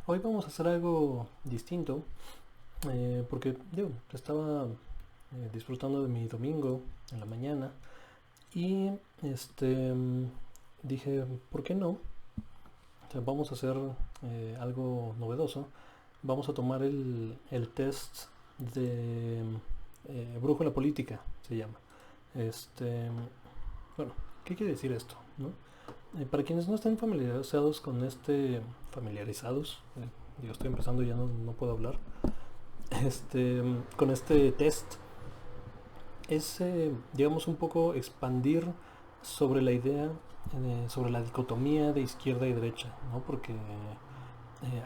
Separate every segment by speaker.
Speaker 1: Hoy vamos a hacer algo distinto porque estaba disfrutando de mi domingo en la mañana y dije, ¿por qué no? O sea, vamos a hacer algo novedoso. Vamos a tomar el test de brújula política, se llama. Este, bueno, ¿qué quiere decir esto? ¿No? Para quienes no estén familiarizados con familiarizados, yo estoy empezando y ya no puedo hablar, con este test, es, digamos, un poco expandir sobre la idea, sobre la dicotomía de izquierda y derecha, ¿no? Porque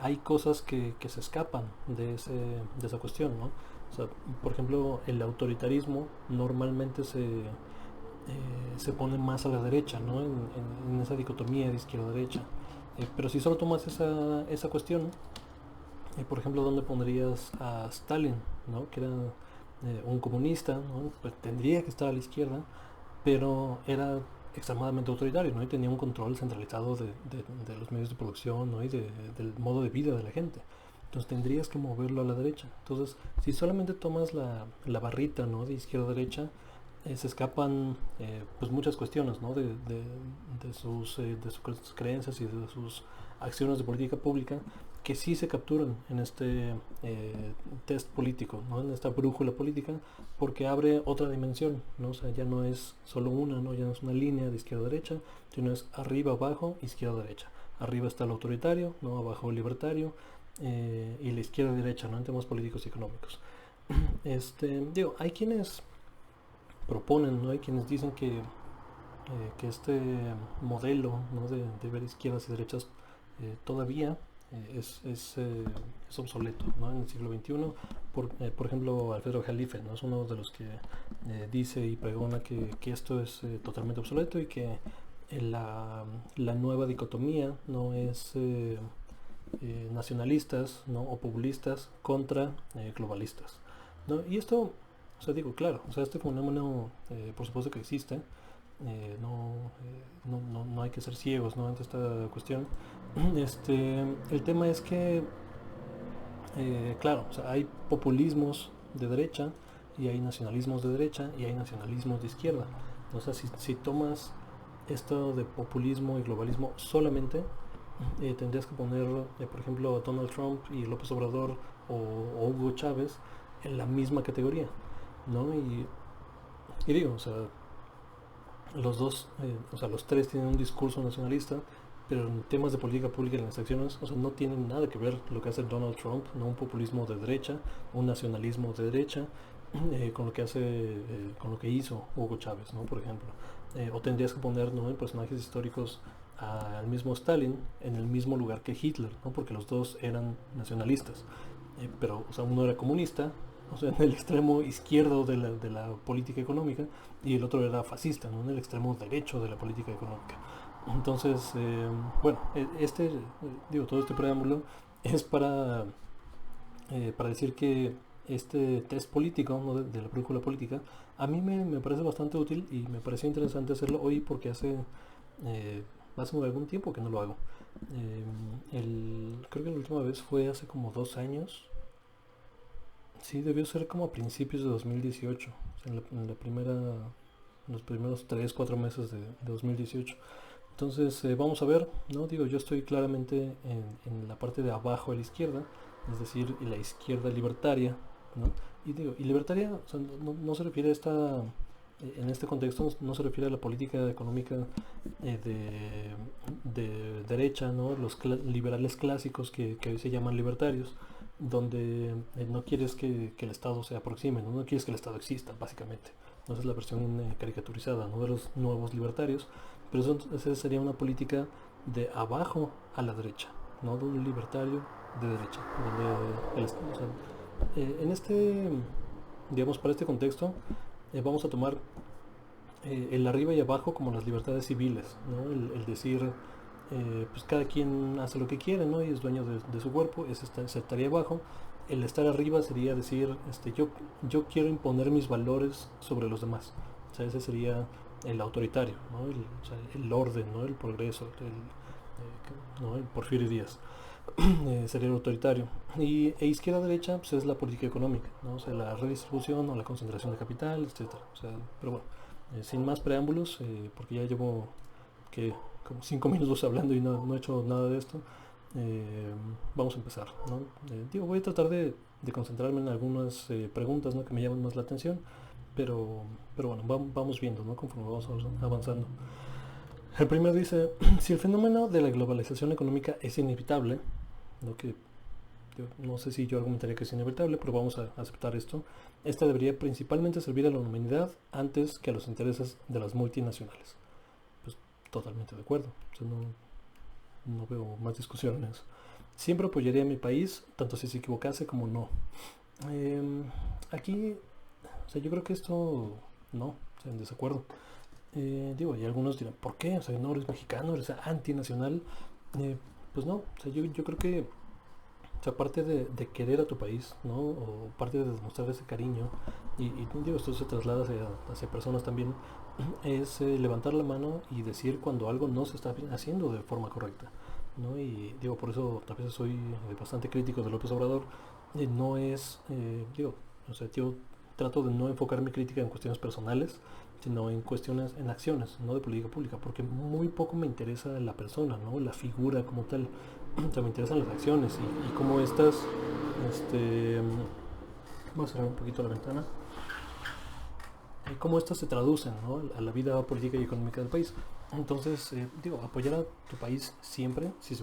Speaker 1: hay cosas que se escapan de esa cuestión, ¿no? O sea, por ejemplo, el autoritarismo normalmente se pone más a la derecha, ¿no? En esa dicotomía de izquierda-derecha. Pero si solo tomas esa cuestión, por ejemplo, ¿dónde pondrías a Stalin, ¿no? Que era un comunista, ¿no? Pues tendría que estar a la izquierda, pero era extremadamente autoritario, ¿no? Y tenía un control centralizado de los medios de producción, ¿no? Del modo de vida de la gente. Entonces tendrías que moverlo a la derecha. Entonces, si solamente tomas la barrita, ¿no? De izquierda-derecha, se escapan pues muchas cuestiones, ¿no? De sus creencias y de sus acciones de política pública que sí se capturan en este test político, ¿no? En esta brújula política, porque abre otra dimensión, ¿no? O sea, ya no es solo una, ¿no? Ya no es una línea de izquierda a derecha, sino es arriba, abajo, izquierda, derecha. Arriba está el autoritario, ¿no? Abajo el libertario, y la izquierda y derecha, ¿no? En temas políticos y económicos. Hay quienes proponen, ¿no? Hay quienes dicen que este modelo, ¿no? de ver izquierdas y derechas todavía es obsoleto, ¿no? En el siglo XXI. Por ejemplo, Alfredo Jalife, ¿no? Es uno de los que dice y pregona que esto es totalmente obsoleto y que la nueva dicotomía no es nacionalistas, ¿no? O populistas contra globalistas, ¿no? Y esto, o sea, digo, claro, o sea, este fenómeno por supuesto que existe, no hay que ser ciegos, ¿no? Ante esta cuestión. El tema es que, claro, o sea, hay populismos de derecha y hay nacionalismos de derecha y hay nacionalismos de izquierda. O sea, si tomas esto de populismo y globalismo solamente, tendrías que poner, por ejemplo, a Donald Trump y López Obrador o Hugo Chávez en la misma categoría, ¿no? Y digo, o sea, los dos, o sea, los tres tienen un discurso nacionalista, pero en temas de política pública y en las acciones, o sea, no tienen nada que ver lo que hace Donald Trump, no un populismo de derecha, un nacionalismo de derecha, con lo que con lo que hizo Hugo Chávez, ¿no? Por ejemplo. O tendrías que poner, ¿no? En personajes históricos al mismo Stalin en el mismo lugar que Hitler, ¿no? Porque los dos eran nacionalistas. Pero, o sea, uno era comunista, o sea, en el extremo izquierdo de la política económica, y el otro era fascista, ¿no? En el extremo derecho de la política económica. Entonces, bueno, todo este preámbulo es para decir que este test político, ¿no? de la brújula política, a mí me parece bastante útil y me pareció interesante hacerlo hoy porque eh, hace algún tiempo que no lo hago. Creo que la última vez fue hace como 2 años. Sí, debió ser como a principios de 2018, o sea, en los primeros 3 4 meses de 2018. Entonces, vamos a ver, ¿no? Digo, yo estoy claramente en la parte de abajo a la izquierda, es decir, en la izquierda libertaria, ¿no? Y digo, y libertaria, o sea, no se refiere a en este contexto, no se refiere a la política económica de derecha, ¿no? Los liberales clásicos que hoy se llaman libertarios, donde no quieres que el Estado se aproxime, ¿no? No quieres que el Estado exista, básicamente. ¿No? Esa es la versión caricaturizada, ¿no? De los nuevos libertarios. Pero esa sería una política de abajo a la derecha, no de un libertario de derecha. O sea, digamos, para este contexto, vamos a tomar el arriba y abajo como las libertades civiles, ¿no? El decir, pues cada quien hace lo que quiere, ¿no? Y es dueño de su cuerpo, ese estaría abajo. El estar arriba sería decir, yo quiero imponer mis valores sobre los demás. O sea, ese sería el autoritario, ¿no? O sea, el orden, ¿no? El progreso, ¿no? El Porfirio Díaz. sería el autoritario. E izquierda-derecha pues, es la política económica, ¿no? O sea, la redistribución o la concentración de capital, etcétera. O sea, pero bueno, sin más preámbulos, porque ya llevo que como 5 minutos hablando y no he hecho nada de esto. eh, Vamos a empezar, ¿no? Voy a tratar de concentrarme en algunas preguntas, ¿no? Que me llaman más la atención, pero, pero bueno, vamos viendo, ¿no? Conforme vamos avanzando. El primero dice, si el fenómeno de la globalización económica es inevitable, ¿no? Que yo no sé si yo argumentaría que es inevitable, pero vamos a aceptar esto. Esta debería principalmente servir a la humanidad antes que a los intereses de las multinacionales. Pues totalmente de acuerdo. O sea, no veo más discusión en eso. Siempre apoyaría a mi país, tanto si se equivocase como no. Eh, Aquí, o sea, yo creo que esto no, o sea, en desacuerdo. Y algunos dirán, ¿por qué? O sea, no eres mexicano, eres antinacional. Pues no, o sea, yo creo que, o sea, parte de querer a tu país, ¿no? O parte de demostrar ese cariño, esto se traslada hacia personas también, es levantar la mano y decir cuando algo no se está haciendo de forma correcta, ¿no? Y digo, por eso a veces soy bastante crítico de López Obrador. No es, o sea, yo trato de no enfocar mi crítica en cuestiones personales, sino en cuestiones, en acciones, no de política pública, porque muy poco me interesa la persona, ¿no? La figura como tal. O sea, me interesan las acciones y cómo estas, este, voy a cerrar un poquito la ventana, cómo estas se traducen, ¿no? A la vida política y económica del país. Entonces, apoyar a tu país siempre, si se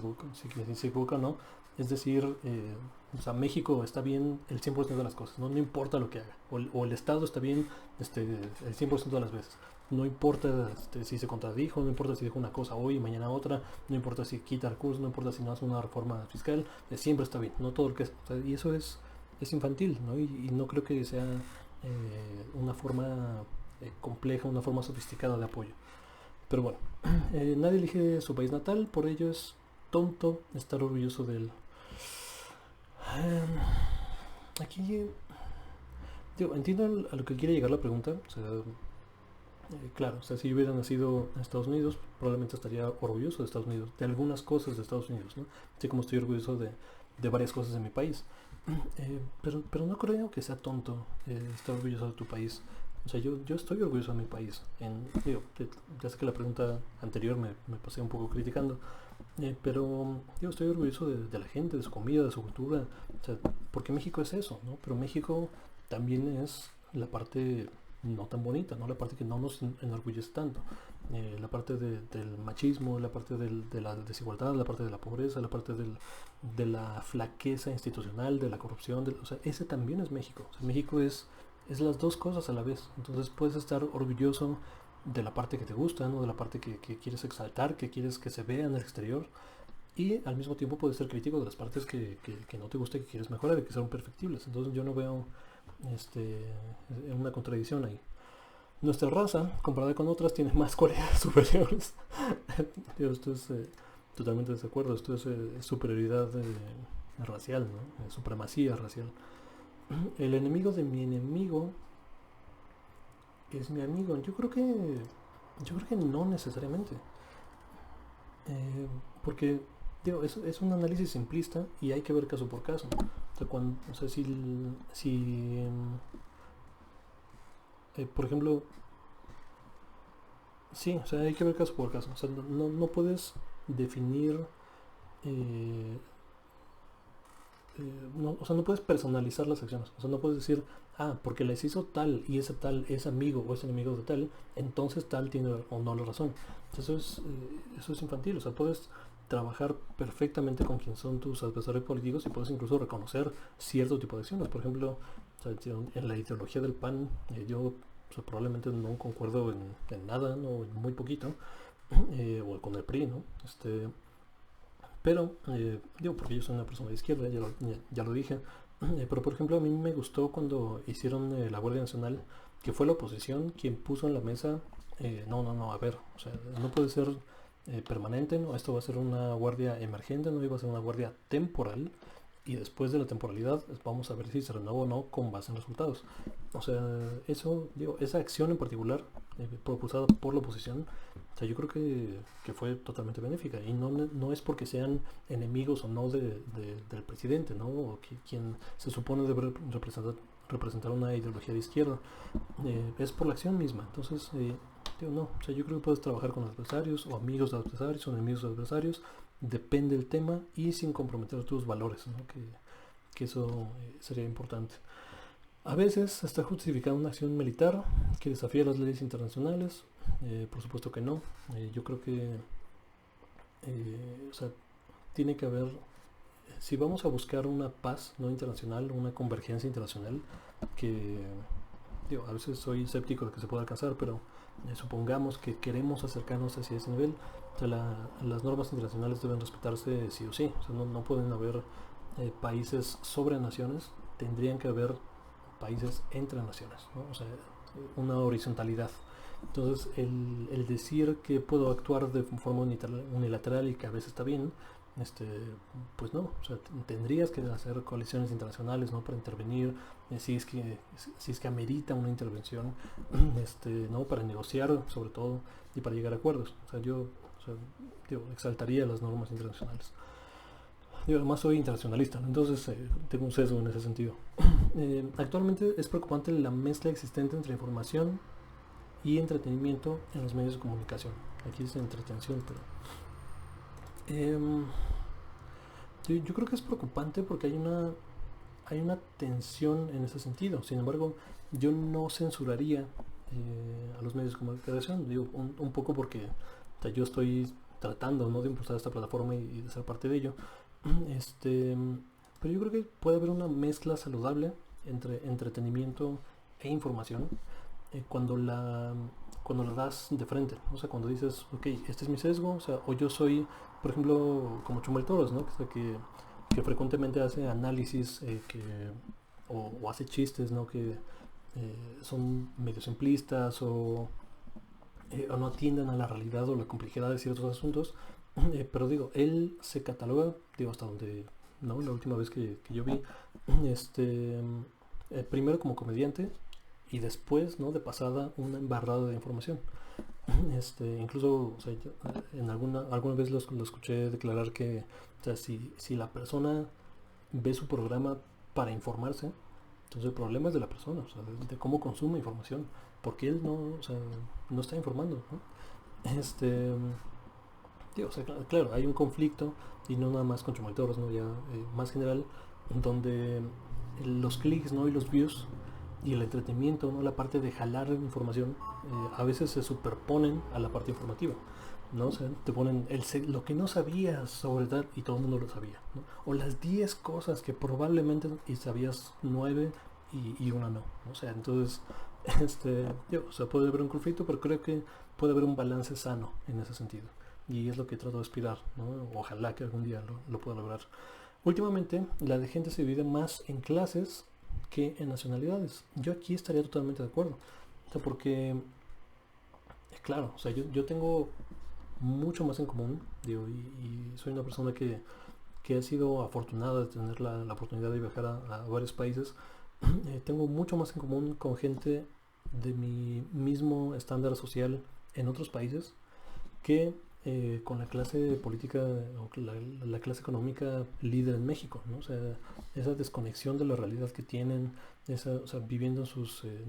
Speaker 1: equivoca o no, es decir, o sea, México está bien el 100% de las cosas, ¿no? No importa lo que haga, o el Estado está bien el 100% de las veces. No importa si se contradijo, no importa si dijo una cosa hoy y mañana otra, no importa si quita recursos, no importa si no hace una reforma fiscal, siempre está bien, no todo lo que es. O sea, y eso es infantil, ¿no? Y no creo que sea una forma compleja, una forma sofisticada de apoyo. Pero bueno, nadie elige su país natal, por ello es tonto estar orgulloso de él. Aquí, entiendo a lo que quiere llegar la pregunta. O sea, claro, o sea, si yo hubiera nacido en Estados Unidos, probablemente estaría orgulloso de Estados Unidos, de algunas cosas de Estados Unidos, ¿no? Así como estoy orgulloso de varias cosas de mi país. Pero no creo que sea tonto estar orgulloso de tu país. O sea, yo estoy orgulloso de mi país. Ya sé que la pregunta anterior me pasé un poco criticando, pero yo estoy orgulloso de la gente, de su comida, de su cultura. O sea, porque México es eso, ¿no? Pero México también es la parte no tan bonita, ¿no? La parte que no nos enorgullece tanto. La parte del machismo, la parte de la desigualdad, la parte de la pobreza, la parte de la flaqueza institucional, de la corrupción. O sea, ese también es México. O sea, México es las dos cosas a la vez. Entonces puedes estar orgulloso de la parte que te gusta, ¿no? De la parte que quieres exaltar, que quieres que se vea en el exterior. Y al mismo tiempo puedes ser crítico de las partes que no te gusta y que quieres mejorar y que son perfectibles. Entonces yo no veo una contradicción ahí. Nuestra raza, comparada con otras, tiene más cualidades superiores. Esto es totalmente desacuerdo. Esto es superioridad racial, ¿no? Supremacía racial. El enemigo de mi enemigo es mi amigo. Yo creo que no necesariamente. Porque es un análisis simplista y hay que ver caso por caso. O sea, si por ejemplo, sí, o sea, hay que ver caso por caso. O sea, no puedes definir, eh, no, o sea, no puedes personalizar las acciones. O sea, no puedes decir, porque les hizo tal y ese tal es amigo o es enemigo de tal, entonces tal tiene o no la razón. Eso es infantil. O sea, puedes trabajar perfectamente con quien son tus adversarios políticos y puedes incluso reconocer cierto tipo de acciones. Por ejemplo, o sea, en la ideología del PAN, yo o sea, probablemente no concuerdo en nada, ¿no? En muy poquito, o con el PRI, ¿no? Pero, porque yo soy una persona de izquierda, ya lo dije. Pero por ejemplo, a mí me gustó cuando hicieron la Guardia Nacional, que fue la oposición quien puso en la mesa, no, a ver, o sea, no puede ser permanente, ¿no? Esto va a ser una guardia emergente, no iba a ser una guardia temporal. y después de la temporalidad vamos a ver si se renueva o no con base en resultados. O sea, eso, digo, esa acción en particular, propulsada por la oposición, o sea, yo creo que fue totalmente benéfica, y no es porque sean enemigos o no del presidente, ¿no? O quien se supone debe representar una ideología de izquierda, es por la acción misma. Entonces, digo, no, o sea, yo creo que puedes trabajar con adversarios o amigos de adversarios o enemigos de adversarios, depende del tema y sin comprometer tus valores, ¿no? Que eso sería importante. A veces se está justificando una acción militar que desafía las leyes internacionales, por supuesto que no. Yo creo que, o sea, tiene que haber, si vamos a buscar una paz no internacional, una convergencia internacional, que digo, a veces soy escéptico de que se pueda alcanzar, pero supongamos que queremos acercarnos hacia ese nivel, o sea, las normas internacionales deben respetarse sí o sí. O sea, no pueden haber países sobre naciones, tendrían que haber países entre naciones, ¿no? O sea, una horizontalidad. Entonces, el decir que puedo actuar de forma unilateral y que a veces está bien, este, pues no, o sea, tendrías que hacer coaliciones internacionales, ¿no? Para intervenir, si es que amerita una intervención, ¿no? Para negociar, sobre todo, y para llegar a acuerdos. O sea, yo exaltaría las normas internacionales. Yo además soy internacionalista, ¿no? Entonces tengo un sesgo en ese sentido. Actualmente es preocupante la mezcla existente entre información y entretenimiento en los medios de comunicación. Aquí es entretención, pero yo creo que es preocupante porque hay una tensión en ese sentido. Sin embargo, yo no censuraría a los medios de comunicación, digo, un poco porque, o sea, yo estoy tratando, ¿no?, de impulsar esta plataforma y de ser parte de ello. Este, pero yo creo que puede haber una mezcla saludable entre entretenimiento e información, cuando la das de frente. O sea, cuando dices, ok, este es mi sesgo, o sea, o yo soy, por ejemplo, como Chumel Torres, ¿no? Que frecuentemente hace análisis, o hace chistes, ¿no? Que son medio simplistas, o no atienden a la realidad o la complejidad de ciertos asuntos. Pero digo, él se cataloga, digo, hasta donde, ¿no?, la última vez que yo vi, este, primero como comediante y después, ¿no?, de pasada, una embarrada de información. Incluso, o sea, en alguna vez lo escuché declarar que, o sea, si la persona ve su programa para informarse, entonces el problema es de la persona, o sea, de cómo consume información, porque él no, o sea, no está informando, ¿no? O sea, claro, hay un conflicto, y no nada más con Chumel Torres, ¿no? Ya más general, donde los clics, ¿no?, y los views y el entretenimiento, ¿no?, la parte de jalar información, a veces se superponen a la parte informativa, ¿no? O sea, te ponen lo que no sabías sobre tal, y todo el mundo lo sabía, ¿no? O las 10 cosas que probablemente y sabías 9 y una no, ¿no? O sea, entonces, o sea, puede haber un conflicto, pero creo que puede haber un balance sano en ese sentido. Y es lo que trato de aspirar, ¿no? Ojalá que algún día lo pueda lograr. Últimamente, la de gente se divide más en clases que en nacionalidades. Yo aquí estaría totalmente de acuerdo. O sea, porque, claro, o sea, yo tengo mucho más en común, digo, y soy una persona que ha sido afortunada de tener la oportunidad de viajar a varios países. Tengo mucho más en común con gente de mi mismo estándar social en otros países que con la clase política o la clase económica líder en México, ¿no? O sea, esa desconexión de la realidad que tienen, o sea, viviendo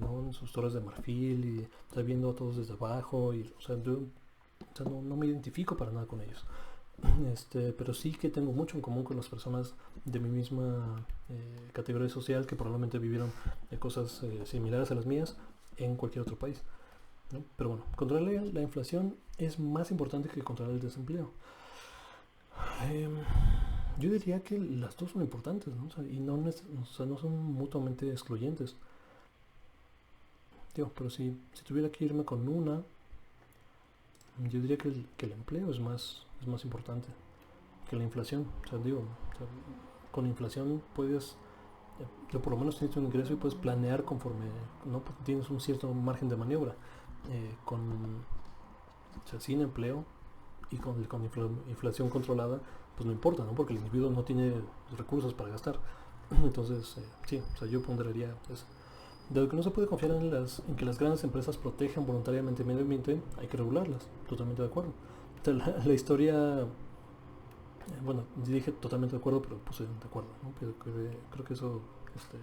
Speaker 1: ¿no?, en sus torres de marfil, y, o sea, viendo a todos desde abajo, y, o sea, no me identifico para nada con ellos. Pero sí que tengo mucho en común con las personas de mi misma categoría social, que probablemente vivieron cosas similares a las mías en cualquier otro país, ¿no? Pero bueno, controlar la inflación es más importante que controlar el desempleo. Yo diría que las dos son importantes, ¿no? O sea, y o sea, no son mutuamente excluyentes. Digo, pero si tuviera que irme con una, yo diría que el empleo es más importante que la inflación. O sea, digo, o sea, con la inflación puedes, por lo menos tienes un ingreso y puedes planear conforme, ¿no? Tienes un cierto margen de maniobra. O sea, sin empleo, y con inflación controlada, pues no importa, ¿no? Porque el individuo no tiene recursos para gastar. Entonces, sí, o sea, yo ponderaría eso. De lo que no se puede confiar en que las grandes empresas protejan voluntariamente el medio ambiente, hay que regularlas. Totalmente de acuerdo. O sea, la historia, bueno, dije totalmente de acuerdo, pero puse de acuerdo, ¿no? Pero creo que eso este,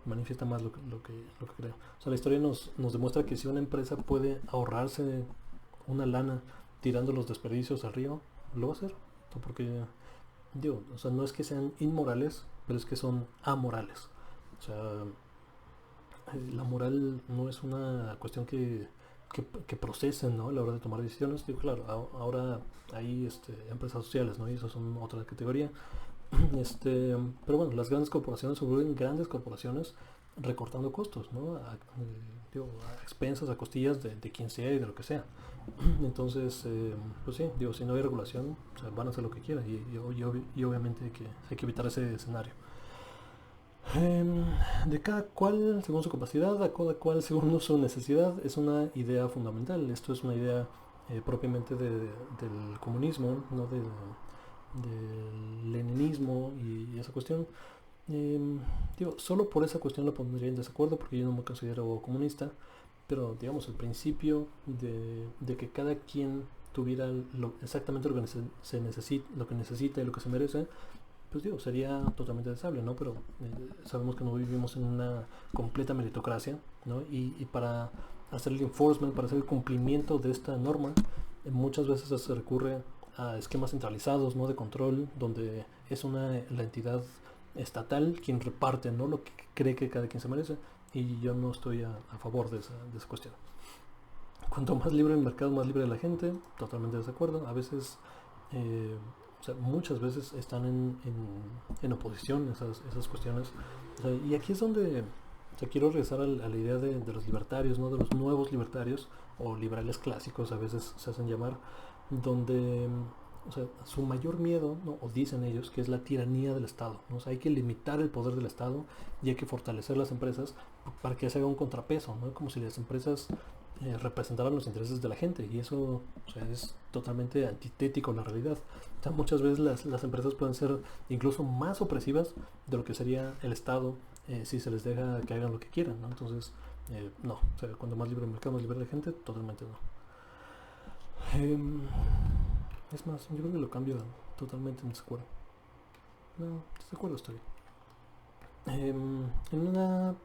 Speaker 1: manifiesta más lo que creo. O sea, la historia nos demuestra que si una empresa puede ahorrarse una lana tirando los desperdicios al río, lo va a hacer. Porque, digo, o sea, no es que sean inmorales, pero es que son amorales. O sea, la moral no es una cuestión que procesen, ¿no? A la hora de tomar decisiones. Digo, claro, ahora hay empresas sociales, ¿no? Y eso son otra categoría. Pero bueno, las grandes corporaciones se vuelven grandes corporaciones recortando costos, ¿no? A expensas, a costillas de quien sea y de lo que sea. Entonces, pues sí, digo, si no hay regulación, o sea, van a hacer lo que quieran y obviamente hay que evitar ese escenario. De cada cual según su capacidad, a cada cual según su necesidad, es una idea fundamental. Esto es una idea propiamente del comunismo, no del leninismo y esa cuestión. Digo, solo por esa cuestión lo pondría en desacuerdo porque yo no me considero comunista, pero digamos el principio de que cada quien tuviera exactamente lo que se necesita, lo que necesita y lo que se merece, pues digo, sería totalmente deseable, ¿no? Pero sabemos que no vivimos en una completa meritocracia, ¿no? Y para hacer el enforcement, para hacer el cumplimiento de esta norma, muchas veces se recurre a esquemas centralizados, ¿no? De control, donde es la entidad estatal quien reparte, ¿no? Lo que cree que cada quien se merece. Y yo no estoy a favor de esa cuestión. Cuanto más libre el mercado, más libre la gente, totalmente de desacuerdo. A veces, o sea, muchas veces están en oposición esas cuestiones. O sea, y aquí es donde o sea, quiero regresar a la idea de los libertarios, ¿no? De los nuevos libertarios o liberales clásicos, a veces se hacen llamar, donde o sea, su mayor miedo, ¿no? O dicen ellos, que es la tiranía del Estado, ¿no? O sea, hay que limitar el poder del Estado y hay que fortalecer las empresas para que se haga un contrapeso, ¿no? Como si las empresas representaran los intereses de la gente y eso, o sea, es totalmente antitético a la realidad. O sea, muchas veces las empresas pueden ser incluso más opresivas de lo que sería el Estado si se les deja que hagan lo que quieran, ¿no? Entonces, no, o sea, cuando más libre el mercado, más libre la gente, totalmente no. Es más, yo creo que lo cambio totalmente en desacuerdo. No, desacuerdo estoy. En una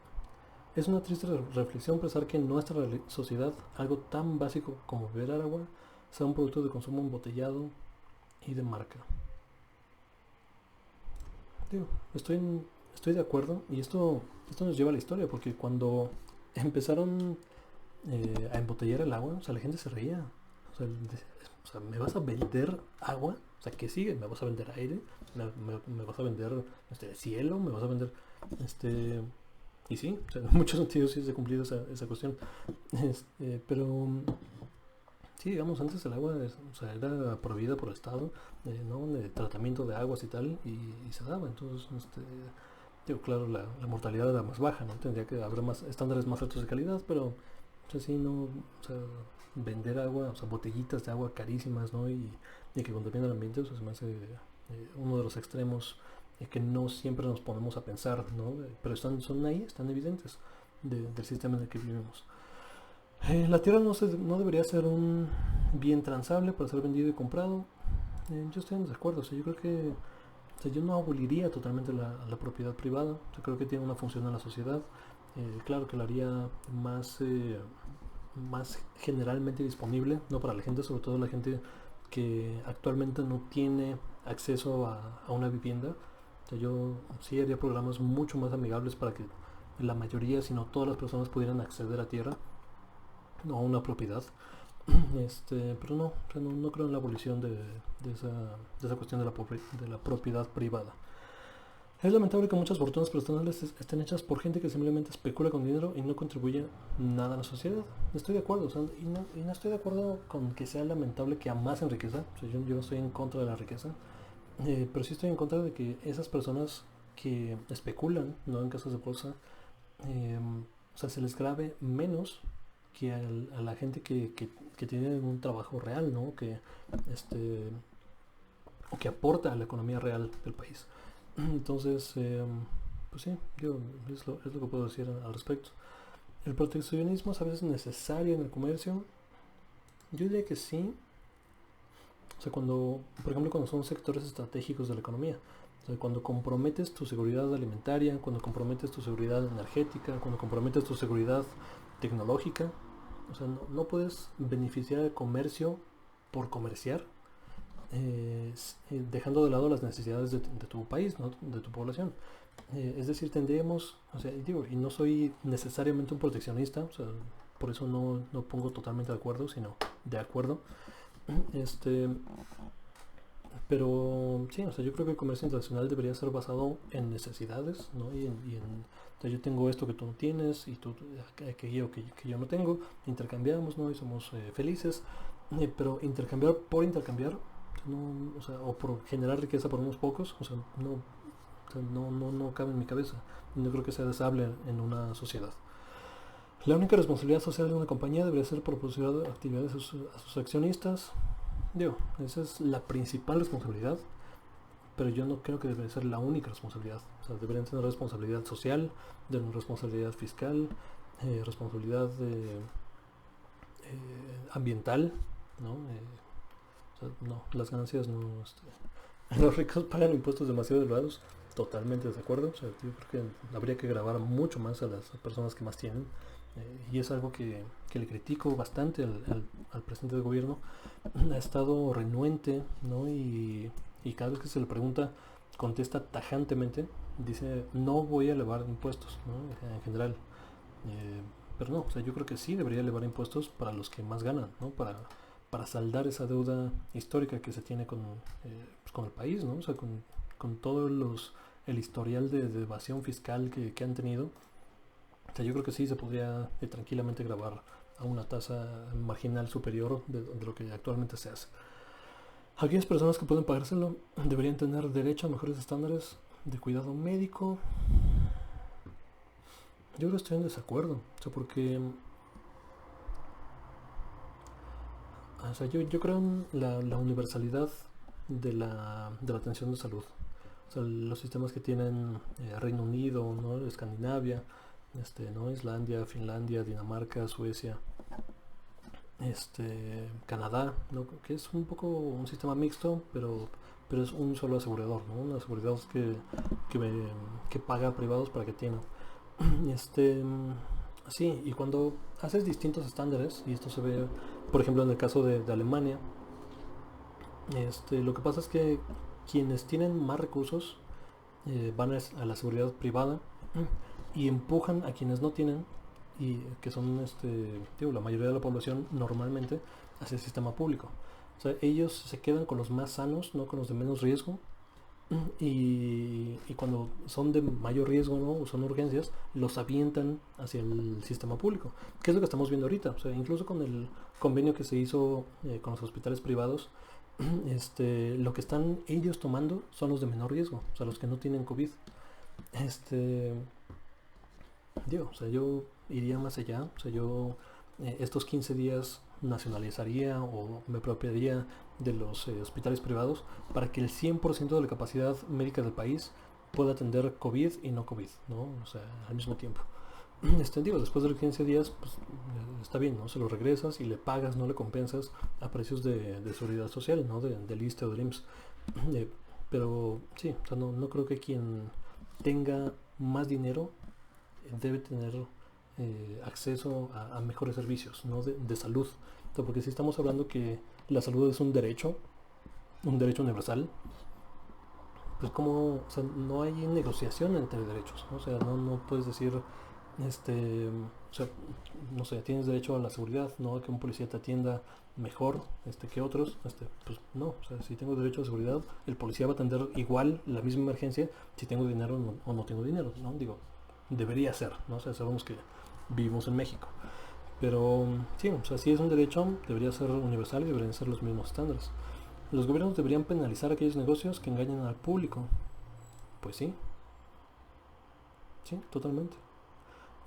Speaker 1: Es una triste reflexión pensar que en nuestra sociedad algo tan básico como beber agua sea un producto de consumo embotellado y de marca. Digo, estoy de acuerdo y esto nos lleva a la historia porque cuando empezaron a embotellar el agua, o sea, la gente se reía. O sea, ¿me vas a vender agua? O sea, ¿qué sigue? ¿Me vas a vender aire? ¿Me vas a vender cielo? ¿Me vas a vender este y sí, o sea, en muchos sentidos sí se ha cumplido esa cuestión. Pero sí, digamos, antes el agua o sea, era prohibida por el Estado, ¿no? De tratamiento de aguas y tal, y se daba. Entonces, digo, claro, la mortalidad era más baja, ¿no? Tendría que haber más estándares más altos de calidad, pero o sea, sí, no, o sea, vender agua, o sea, botellitas de agua carísimas, ¿no? Y que contaminan el ambiente, o sea, se me hace uno de los extremos que no siempre nos ponemos a pensar, ¿no? Pero son ahí, están evidentes del sistema en el que vivimos. La tierra no debería ser un bien transable para ser vendido y comprado. Yo estoy en desacuerdo, o sea, yo creo que o sea, yo no aboliría totalmente la propiedad privada, o sea, creo que tiene una función en la sociedad. Claro que la haría más generalmente disponible, no para la gente, sobre todo la gente que actualmente no tiene acceso a una vivienda. O sea, yo sí haría programas mucho más amigables para que la mayoría, si no todas las personas pudieran acceder a tierra, no a una propiedad. Pero no, o sea, no creo en la abolición de esa cuestión de la propiedad privada. Es lamentable que muchas fortunas personales estén hechas por gente que simplemente especula con dinero y no contribuye nada a la sociedad. Estoy de acuerdo, o sea, y no estoy de acuerdo con que sea lamentable que amasen riqueza. O sea, yo no estoy en contra de la riqueza, pero sí estoy en contra de que esas personas que especulan, ¿no? En casas de bolsa, o sea, se les grabe menos a la gente que tiene un trabajo real, ¿no? Este, que aporta a la economía real del país. Entonces, pues sí, es lo que puedo decir al respecto. ¿El proteccionismo es a veces necesario en el comercio? Yo diría que sí. O sea, por ejemplo, cuando son sectores estratégicos de la economía. O sea, cuando comprometes tu seguridad alimentaria, cuando comprometes tu seguridad energética, cuando comprometes tu seguridad tecnológica. O sea, no puedes beneficiar al comercio por comerciar, dejando de lado las necesidades de tu país, ¿no? De tu población. Es decir, tendríamos, o sea, digo, y no soy necesariamente un proteccionista, o sea, por eso no pongo totalmente de acuerdo, sino de acuerdo. Este, pero sí, o sea, yo creo que el comercio internacional debería ser basado en necesidades, ¿no? O sea, yo tengo esto que tú no tienes y tú que yo no tengo, intercambiamos, ¿no? Y somos felices, pero intercambiar por intercambiar, no, o sea, o por generar riqueza por unos pocos, no cabe en mi cabeza. No creo que sea deseable en una sociedad. La única responsabilidad social de una compañía debería ser proporcionar actividades a sus accionistas. Digo, esa es la principal responsabilidad, pero yo no creo que debería ser la única responsabilidad. O sea, deberían tener responsabilidad social, responsabilidad fiscal, responsabilidad ambiental, ¿no? O sea, no, las ganancias no... los ricos pagan impuestos demasiado elevados, totalmente de acuerdo. O sea, yo creo que habría que grabar mucho más a las personas que más tienen. Y es algo que le critico bastante al presidente del gobierno. Ha estado renuente, ¿no? Y cada vez que se le pregunta, contesta tajantemente. Dice, no voy a elevar impuestos, ¿no? En general. Eh, pero no, o sea, yo creo que sí debería elevar impuestos para los que más ganan, ¿no? Para saldar esa deuda histórica que se tiene pues con el país, ¿no? O sea, con todo el historial de evasión fiscal que han tenido. O sea, yo creo que sí se podría tranquilamente grabar a una tasa marginal superior de lo que actualmente se hace. Aquellas personas que pueden pagárselo deberían tener derecho a mejores estándares de cuidado médico. Yo creo que estoy en desacuerdo. O sea, porque... O sea, yo creo en la universalidad de la atención de salud. O sea, los sistemas que tienen Reino Unido, ¿no? Escandinavia, ¿no? Islandia, Finlandia, Dinamarca, Suecia, Canadá, ¿no? Que es un poco un sistema mixto, pero es un solo asegurador, ¿no? Una asegurador que paga a privados para que tienen. Sí, y cuando haces distintos estándares, y esto se ve, por ejemplo, en el caso de Alemania, lo que pasa es que quienes tienen más recursos van a la seguridad privada y empujan a quienes no tienen, y que son digo, la mayoría de la población normalmente, hacia el sistema público. O sea, ellos se quedan con los más sanos, no con los de menos riesgo, y cuando son de mayor riesgo, ¿no? O son urgencias, los avientan hacia el sistema público, que es lo que estamos viendo ahorita. O sea, incluso con el convenio que se hizo con los hospitales privados, lo que están ellos tomando son los de menor riesgo, o sea, los que no tienen COVID. este Digo, o sea, yo iría más allá. O sea, yo estos 15 días nacionalizaría o me apropiaría de los hospitales privados para que el 100% de la capacidad médica del país pueda atender COVID y no COVID, ¿no? O sea, al mismo tiempo. Digo, después de los 15 días, pues está bien, ¿no? Se lo regresas y le pagas, no le compensas a precios de seguridad social, ¿no? Del ISSSTE o del IMSS. Pero sí, o sea, no creo que quien tenga más dinero debe tener acceso a mejores servicios, ¿no? de salud. Entonces, porque si estamos hablando que la salud es un derecho universal, pues como, o sea, no hay negociación entre derechos, ¿no? O sea, no puedes decir, o sea, no sé, tienes derecho a la seguridad, no a que un policía te atienda mejor que otros, pues no, o sea, si tengo derecho a seguridad, el policía va a atender igual la misma emergencia si tengo dinero o no tengo dinero, ¿no? Digo, debería ser, ¿no? O sea, sabemos que vivimos en México. Pero sí, o sea, si es un derecho, debería ser universal y deberían ser los mismos estándares. Los gobiernos deberían penalizar aquellos negocios que engañan al público. Pues sí, sí, totalmente.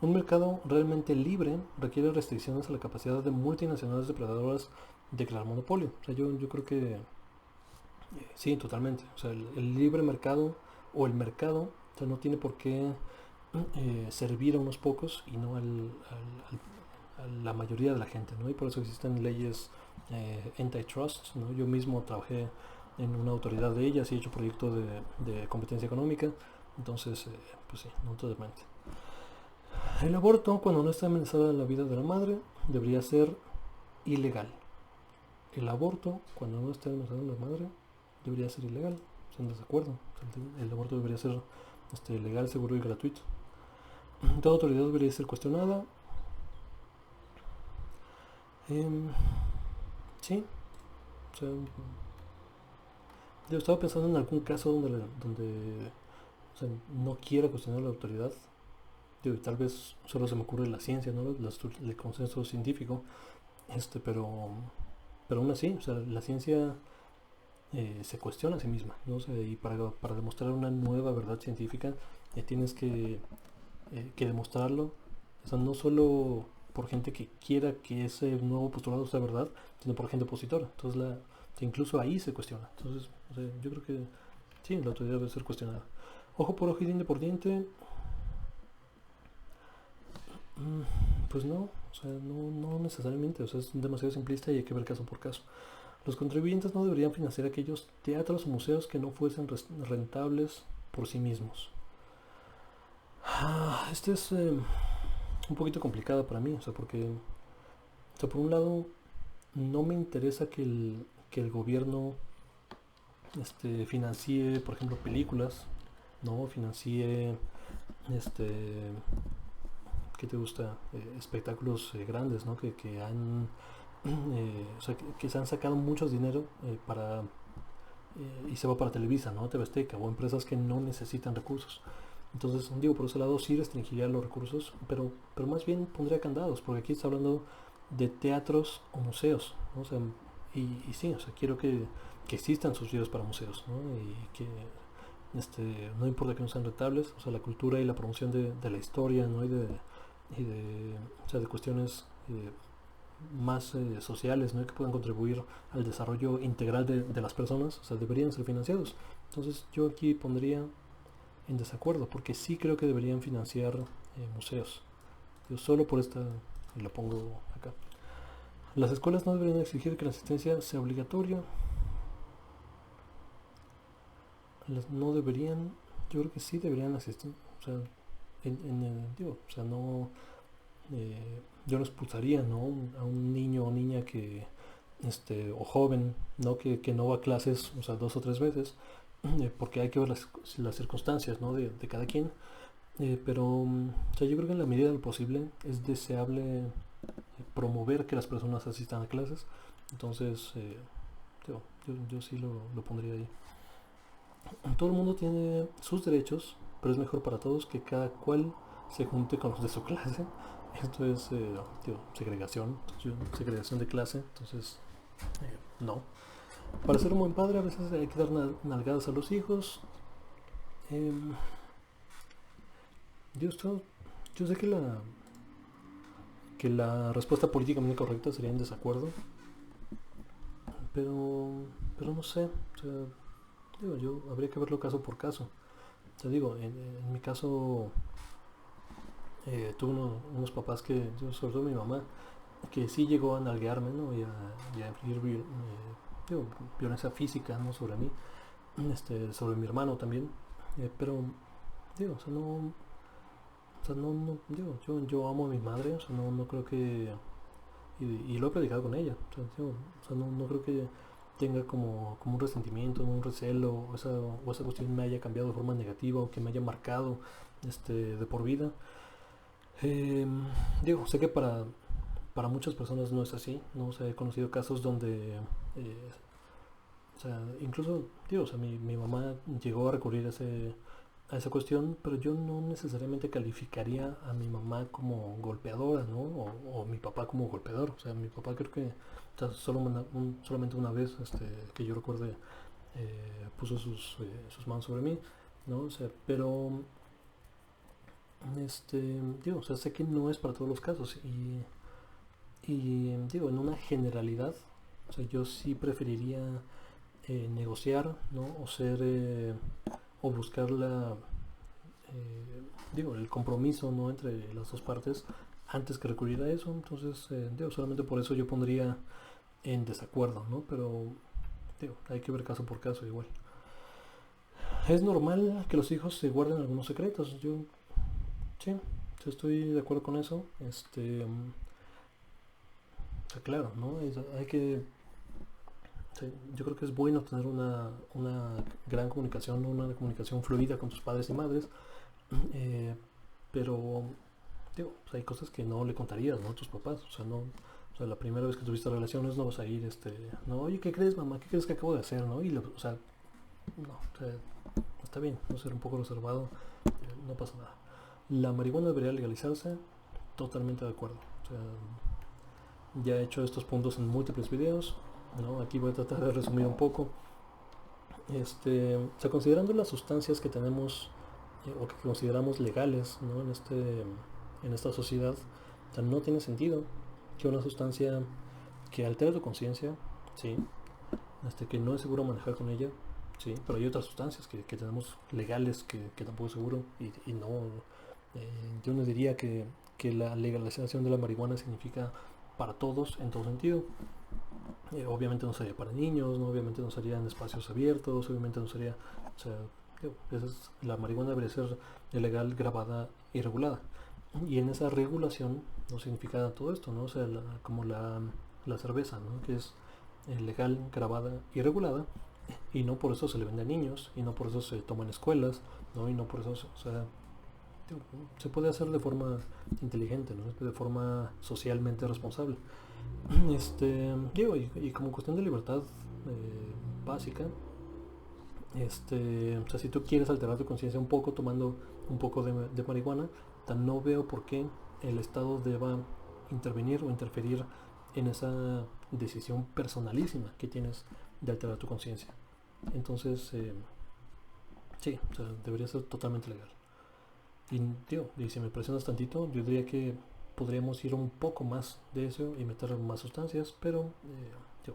Speaker 1: Un mercado realmente libre requiere restricciones a la capacidad de multinacionales depredadoras de crear monopolio. O sea, yo creo que sí, totalmente. O sea, el libre mercado o el mercado, o sea, no tiene por qué servir a unos pocos y no a la mayoría de la gente, ¿no? Y por eso existen leyes antitrust, ¿no? Yo mismo trabajé en una autoridad de ellas y he hecho proyectos de competencia económica, entonces, pues sí, no totalmente. El aborto, cuando no está amenazada la vida de la madre, debería ser ilegal. El aborto, cuando no está amenazada la madre, debería ser ilegal. ¿Están de acuerdo? El aborto debería ser legal, seguro y gratuito. Toda autoridad debería ser cuestionada. Eh, sí, o sea, yo estaba pensando en algún caso donde o sea, no quiera cuestionar la autoridad. Digo, tal vez solo se me ocurre la ciencia, ¿no? El consenso científico, pero aún así, o sea, la ciencia se cuestiona a sí misma, ¿no? O sea, y para demostrar una nueva verdad científica tienes que demostrarlo, o sea, no solo por gente que quiera que ese nuevo postulado sea verdad, sino por gente opositora. Entonces, incluso ahí se cuestiona. Entonces, o sea, yo creo que sí, la autoridad debe ser cuestionada. Ojo por ojo y diente por diente, pues no, o sea, no necesariamente, o sea, es demasiado simplista y hay que ver caso por caso. Los contribuyentes no deberían financiar aquellos teatros o museos que no fuesen rentables por sí mismos. Este es un poquito complicado para mí, o sea, porque, o sea, por un lado, no me interesa que el gobierno financie, por ejemplo, películas, ¿no? Financie, este, ¿qué te gusta? Espectáculos grandes, ¿no? Que han, o sea, que se han sacado muchos dinero y se va para Televisa, ¿no? TV Azteca o empresas que no necesitan recursos. Entonces, digo, por ese lado sí restringiría los recursos, pero más bien pondría candados, porque aquí está hablando de teatros o museos, ¿no? O sea, y sí, o sea, quiero que existan subsidios para museos, ¿no? Y que no importa que no sean rentables, o sea, la cultura y la promoción de la historia, ¿no? O sea, de cuestiones más sociales, ¿no? Que puedan contribuir al desarrollo integral de las personas, o sea, deberían ser financiados. Entonces yo aquí pondría en desacuerdo, porque sí creo que deberían financiar museos. Yo solo por esta lo pongo acá. Las escuelas no deberían exigir que la asistencia sea obligatoria. No deberían, yo creo que sí deberían asistir. O sea, digo, o sea, no, yo no expulsaría, ¿no? A un niño o niña o joven, ¿no? Que no va a clases, o sea, 2 o 3 veces, porque hay que ver las circunstancias, ¿no? De cada quien. Pero, o sea, yo creo que en la medida de lo posible es deseable promover que las personas asistan a clases. Entonces, yo sí lo pondría ahí. Todo el mundo tiene sus derechos, pero es mejor para todos que cada cual se junte con los de su clase. Esto es, segregación de clase. Entonces, no. Para ser un buen padre a veces hay que dar nalgadas a los hijos. Eh, yo, yo sé que la respuesta políticamente correcta sería en desacuerdo, pero, pero no sé. O sea, yo habría que verlo caso por caso. O sea, digo, en mi caso tuve unos papás sobre todo mi mamá, que sí llegó a nalguearme, ¿no? Y a infligir violencia física, ¿no? Sobre mí, sobre mi hermano también. Pero, digo, o sea, digo, yo amo a mi madre, o sea, no creo que, y lo he platicado con ella, o sea, no creo que tenga como un resentimiento, un recelo, o esa cuestión me haya cambiado de forma negativa o que me haya marcado de por vida. Eh, Digo, sé que para muchas personas no es así, ¿no? O sea, he conocido casos donde, o sea, incluso, digo, o sea, mi mamá llegó a recurrir a esa cuestión, pero yo no necesariamente calificaría a mi mamá como golpeadora, ¿no? O mi papá como golpeador. O sea, mi papá creo que, o sea, solamente una vez, que yo recuerde, puso sus manos sobre mí, ¿no? O sea, pero Digo, o sea, sé que no es para todos los casos y digo, en una generalidad, o sea, yo sí preferiría negociar, ¿no? O ser, o buscar digo, el compromiso, ¿no? Entre las dos partes antes que recurrir a eso. Entonces, digo, solamente por eso yo pondría en desacuerdo, ¿no? Pero, digo, hay que ver caso por caso igual. Es normal que los hijos se guarden algunos secretos. Yo, sí, sí estoy de acuerdo con eso. O sea, claro, ¿no? Hay que, sí, yo creo que es bueno tener una gran comunicación, una comunicación fluida con tus padres y madres, eh, pero digo, pues hay cosas que no le contarías, ¿no? A tus papás, o sea, no, o sea, la primera vez que tuviste relaciones no vas a ir, no, oye, ¿qué crees, mamá? ¿Qué crees que acabo de hacer, no? O sea, no, o sea, está bien, no ser un poco reservado, no pasa nada. La marihuana debería legalizarse, totalmente de acuerdo. O sea, ya he hecho estos puntos en múltiples videos, ¿no? Aquí voy a tratar de resumir un poco. O sea, considerando las sustancias que tenemos o que consideramos legales, ¿no? En esta sociedad, o sea, no tiene sentido que una sustancia que altera tu conciencia, sí, que no es seguro manejar con ella, sí, pero hay otras sustancias que tenemos legales que tampoco es seguro y no, yo no diría que la legalización de la marihuana significa para todos en todo sentido. Obviamente no sería para niños, ¿no? Obviamente no sería en espacios abiertos, obviamente no sería, o sea, la marihuana debería ser ilegal, grabada y regulada. Y en esa regulación no significa todo esto, ¿no? O sea, como la cerveza, ¿no? Que es legal, grabada y regulada, y no por eso se le vende a niños, y no por eso se toma en escuelas, ¿no? Y no por eso, o sea, se puede hacer de forma inteligente, ¿no? De forma socialmente responsable. Digo, y como cuestión de libertad básica, o sea, si tú quieres alterar tu conciencia un poco tomando un poco de marihuana, no veo por qué el Estado deba intervenir o interferir en esa decisión personalísima que tienes de alterar tu conciencia. Entonces, sí, o sea, debería ser totalmente legal. Y, tío, y si me presionas tantito, yo diría que podríamos ir un poco más de eso y meter más sustancias, pero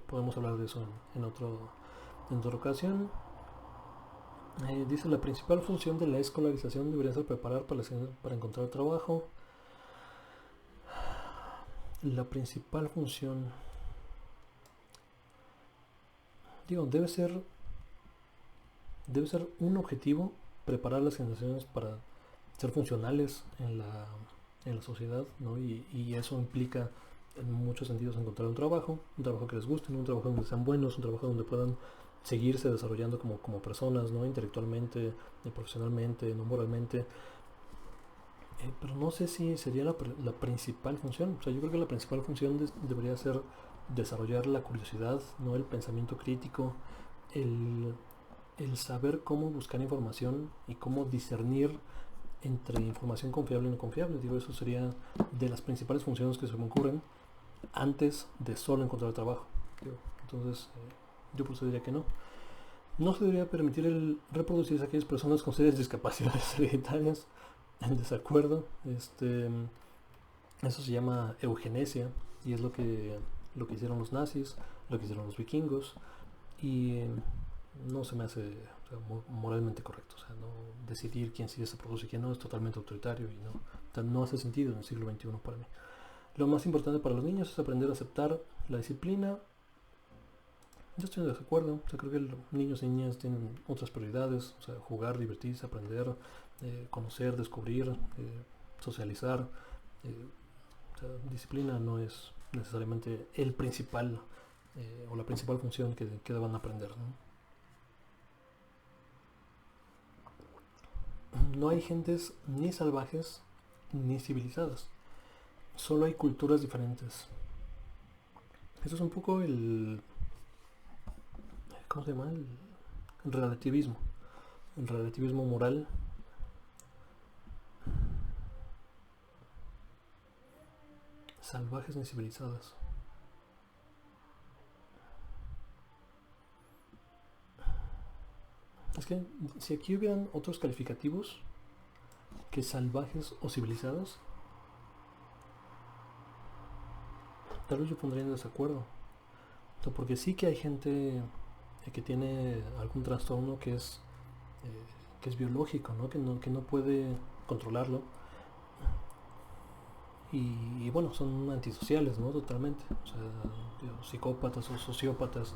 Speaker 1: podemos hablar de eso en otra ocasión. Dice, la principal función de la escolarización debería ser preparar para encontrar trabajo. La principal función, digo, debe ser un objetivo preparar las generaciones para ser funcionales en la sociedad, ¿no? Y eso implica en muchos sentidos encontrar un trabajo que les guste, ¿no? Un trabajo donde sean buenos, un trabajo donde puedan seguirse desarrollando como personas, ¿no? Intelectualmente, profesionalmente, no moralmente. Pero no sé si sería la principal función. O sea, yo creo que la principal función debería ser desarrollar la curiosidad, ¿no? El pensamiento crítico, el, el saber cómo buscar información y cómo discernir entre información confiable y no confiable. Digo, eso sería de las principales funciones que se me ocurren antes de solo encontrar trabajo. Digo, entonces, yo por eso diría que no. No se debería permitir el reproducirse a aquellas personas con serias discapacidades hereditarias. En desacuerdo. Eso se llama eugenesia y es lo que hicieron los nazis, lo que hicieron los vikingos y no se me hace, o sea, moralmente correcto. O sea, no decidir quién sí se produce y quién no es totalmente autoritario y no, o sea, no hace sentido en el siglo XXI para mí. Lo más importante para los niños es aprender a aceptar la disciplina. Yo estoy de acuerdo, o sea, creo que los niños y niñas tienen otras prioridades, o sea, jugar, divertirse, aprender, conocer, descubrir, socializar. Eh, o sea, disciplina no es necesariamente el principal o la principal función que deban aprender, ¿no? No hay gentes ni salvajes ni civilizadas, solo hay culturas diferentes. Eso es un poco ¿cómo se llama? El relativismo moral. Salvajes ni civilizadas. Es que si aquí hubieran otros calificativos, que salvajes o civilizadas, tal vez yo pondría en desacuerdo. O sea, porque sí que hay gente que tiene algún trastorno que es biológico, ¿no? Que no puede controlarlo. Y bueno, son antisociales, ¿no? Totalmente. O sea, psicópatas o sociópatas.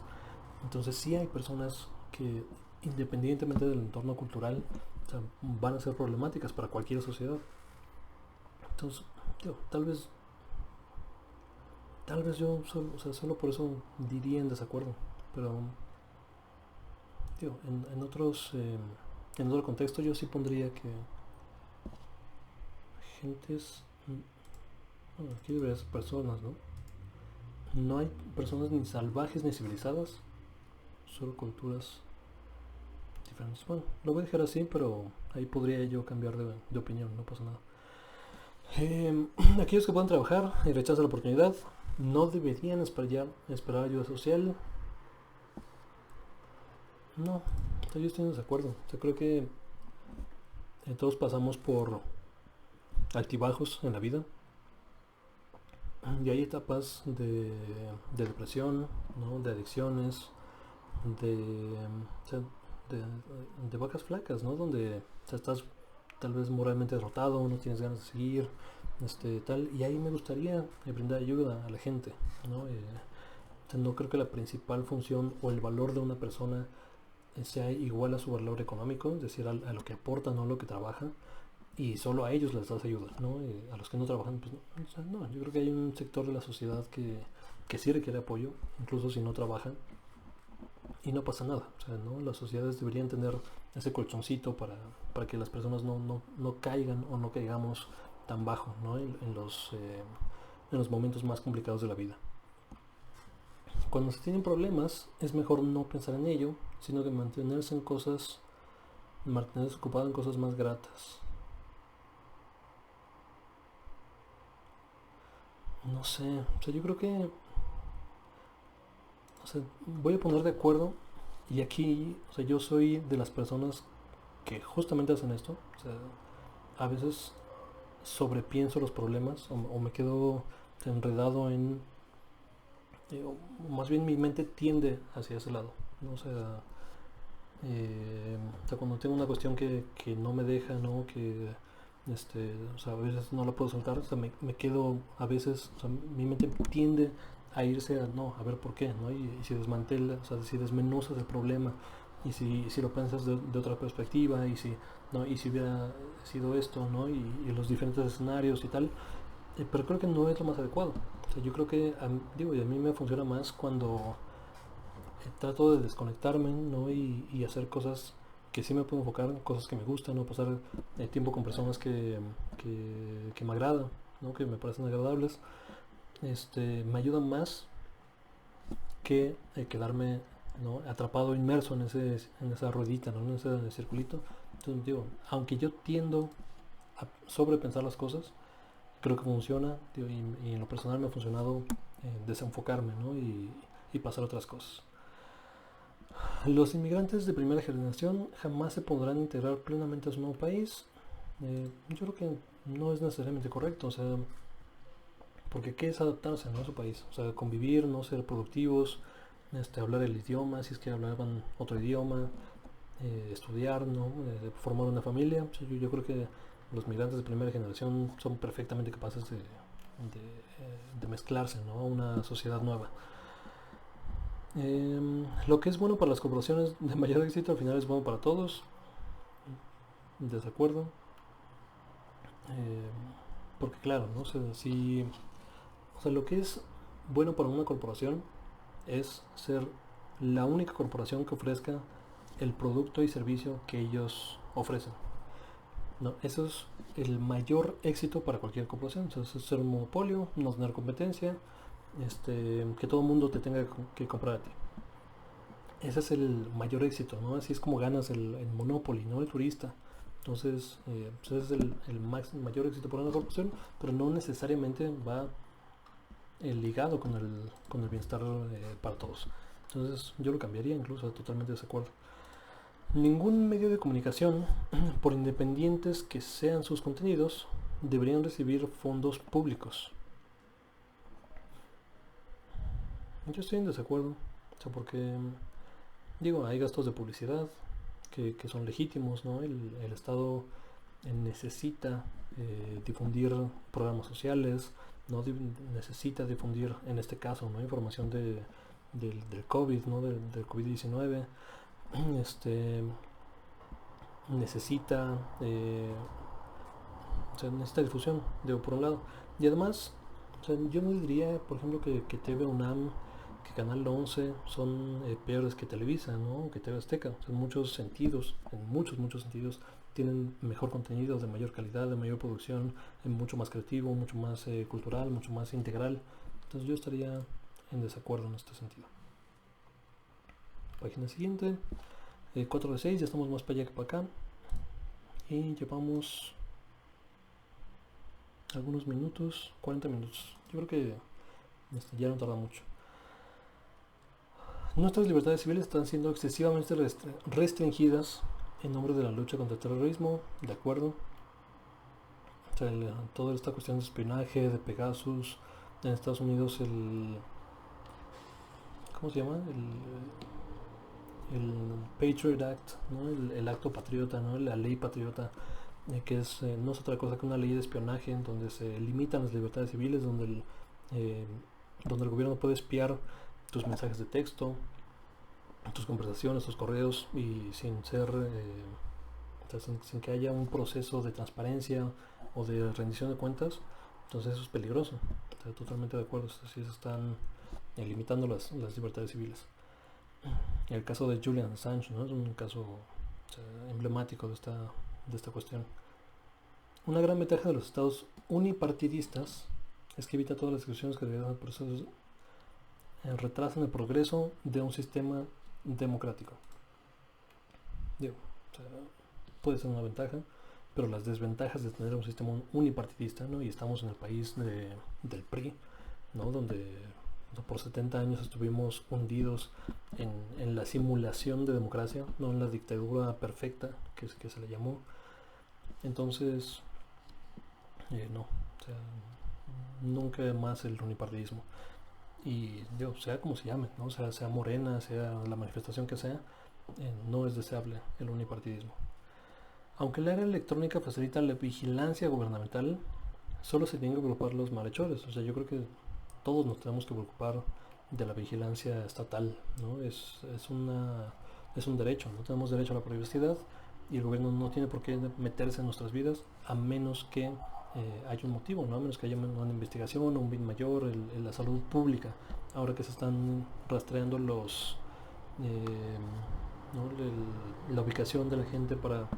Speaker 1: Entonces sí hay personas que, independientemente del entorno cultural, o sea, van a ser problemáticas para cualquier sociedad. Entonces, tal vez yo solo, o sea, solo por eso diría en desacuerdo. Pero, en otro contexto yo sí pondría que gentes, bueno, aquí hay varias personas, ¿no? No hay personas ni salvajes ni civilizadas, solo culturas diferentes. Bueno, lo voy a dejar así, pero ahí podría yo cambiar de opinión, no pasa nada. Eh, Aquellos que puedan trabajar y rechazan la oportunidad no deberían esperar ayuda social. No, yo estoy en desacuerdo. Yo creo que todos pasamos por altibajos en la vida y hay etapas de depresión, ¿no? De adicciones, de, o sea, de, de vacas flacas, ¿no? Donde o sea, estás tal vez moralmente derrotado, no tienes ganas de seguir, tal, y ahí me gustaría brindar ayuda a la gente, ¿no? O sea, no creo que la principal función o el valor de una persona sea igual a su valor económico, es decir, a lo que aporta, no a lo que trabaja, y solo a ellos les das ayuda, ¿no? A los que no trabajan, pues no, o sea, no, yo creo que hay un sector de la sociedad que sí requiere apoyo, incluso si no trabajan, y no pasa nada, o sea, ¿no? Las sociedades deberían tener ese colchoncito para que las personas no caigan o no caigamos tan bajo, ¿no? En los momentos más complicados de la vida. Cuando se tienen problemas es mejor no pensar en ello, sino que mantenerse ocupado en cosas más gratas. No sé, o sea, yo creo que, o sea, voy a poner de acuerdo y aquí, o sea, yo soy de las personas que justamente hacen esto, o sea, a veces sobrepienso los problemas o me quedo enredado o más bien mi mente tiende hacia ese lado, ¿no? O sea, cuando tengo una cuestión que no me deja, ¿no? O sea, a veces no la puedo soltar, o sea, me quedo a veces, o sea, mi mente tiende a irse no, a ver por qué, ¿no? Y si desmantela, o sea, si desmenuzas el problema si lo piensas de otra perspectiva ¿no? Y si hubiera sido esto, ¿no? Y los diferentes escenarios y tal, pero creo que no es lo más adecuado. O sea, yo creo que, y a mí me funciona más cuando trato de desconectarme, ¿no? Y hacer cosas que sí me puedo enfocar, cosas que me gustan, ¿no? Pasar tiempo con personas que me agradan, ¿no? Que me parecen agradables, me ayudan más que quedarme, ¿no? Atrapado, inmerso en esa ruedita, ¿no? En ese circulito. Entonces, aunque yo tiendo a sobrepensar las cosas, creo que funciona, y en lo personal me ha funcionado desenfocarme, ¿no? Y pasar a otras cosas. Los inmigrantes de primera generación jamás se podrán integrar plenamente a su nuevo país. Yo creo que no es necesariamente correcto, o sea, porque ¿qué es adaptarse, ¿no? A su país? O sea, convivir, no ser productivos, hablar el idioma, si es que hablaban otro idioma, estudiar, ¿no? Formar una familia. O sea, yo creo que los migrantes de primera generación son perfectamente capaces de mezclarse, ¿no? A una sociedad nueva. Lo que es bueno para las corporaciones de mayor éxito al final es bueno para todos. Desacuerdo. Eh, Porque claro, ¿no? O sea, lo que es bueno para una corporación es ser la única corporación que ofrezca el producto y servicio que ellos ofrecen. No, eso es el mayor éxito para cualquier corporación. O sea, es ser un monopolio, no tener competencia, que todo el mundo te tenga que comprar a ti. Ese es el mayor éxito, ¿no? Así es como ganas el Monopoly, ¿no? El turista. Entonces, pues ese es mayor éxito para una corporación, pero no necesariamente va ligado con el bienestar para todos. Entonces, yo lo cambiaría incluso, totalmente de desacuerdo. Ningún medio de comunicación, por independientes que sean sus contenidos, deberían recibir fondos públicos. Yo estoy en desacuerdo, o sea, porque digo, hay gastos de publicidad que son legítimos, ¿no? El Estado necesita difundir programas sociales, ¿no? Necesita difundir, en este caso, ¿no? Información del COVID, ¿no? Del COVID-19. Este, necesita, o sea, necesita difusión, digo, por un lado. Y además, o sea, yo no diría, por ejemplo, que TV UNAM, que Canal 11 son peores que Televisa, ¿no? Que TV Azteca. O sea, en muchos sentidos, tienen mejor contenido, de mayor calidad, de mayor producción, mucho más creativo, mucho más cultural, mucho más integral. Entonces yo estaría en desacuerdo en este sentido. Página siguiente, 4 de 6, ya estamos más para allá que para acá. Y llevamos algunos minutos, 40 minutos. Yo creo que ya no tarda mucho. Nuestras libertades civiles están siendo excesivamente restringidas en nombre de la lucha contra el terrorismo, de acuerdo. O sea, toda esta cuestión de espionaje, de Pegasus, en Estados Unidos ¿cómo se llama? El Patriot Act, ¿no? El acto patriota, ¿no? La ley patriota, que no es otra cosa que una ley de espionaje en donde se limitan las libertades civiles, donde el gobierno puede espiar tus mensajes de texto, tus conversaciones, tus correos, y sin ser, o sea, sin que haya un proceso de transparencia o de rendición de cuentas. Entonces eso es peligroso. Estoy totalmente de acuerdo. Así se están limitando las libertades civiles. El caso de Julian Assange, ¿no? Es un caso, o sea, emblemático de esta cuestión. Una gran ventaja de los estados unipartidistas es que evita todas las discusiones que deberían procesos retrasan el progreso de un sistema democrático. Digo, o sea, puede ser una ventaja, pero las desventajas de tener un sistema unipartidista, ¿no? Y estamos en el país del PRI, ¿no? Donde por 70 años estuvimos hundidos en la simulación de democracia, no en la dictadura perfecta que se le llamó. Entonces, no, o sea, nunca más el unipartidismo. Y digo, sea como se llame, ¿no? Sea Morena, sea la manifestación que sea, no es deseable el unipartidismo. Aunque la era electrónica facilita la vigilancia gubernamental, solo se tienen que preocupar los malhechores. O sea, yo creo que todos nos tenemos que preocupar de la vigilancia estatal, ¿no? Es un derecho, no tenemos derecho a la privacidad, y el gobierno no tiene por qué meterse en nuestras vidas a menos que haya un motivo, ¿no? A menos que haya una investigación o un bien mayor, la salud pública. Ahora que se están rastreando ¿no? la ubicación de la gente para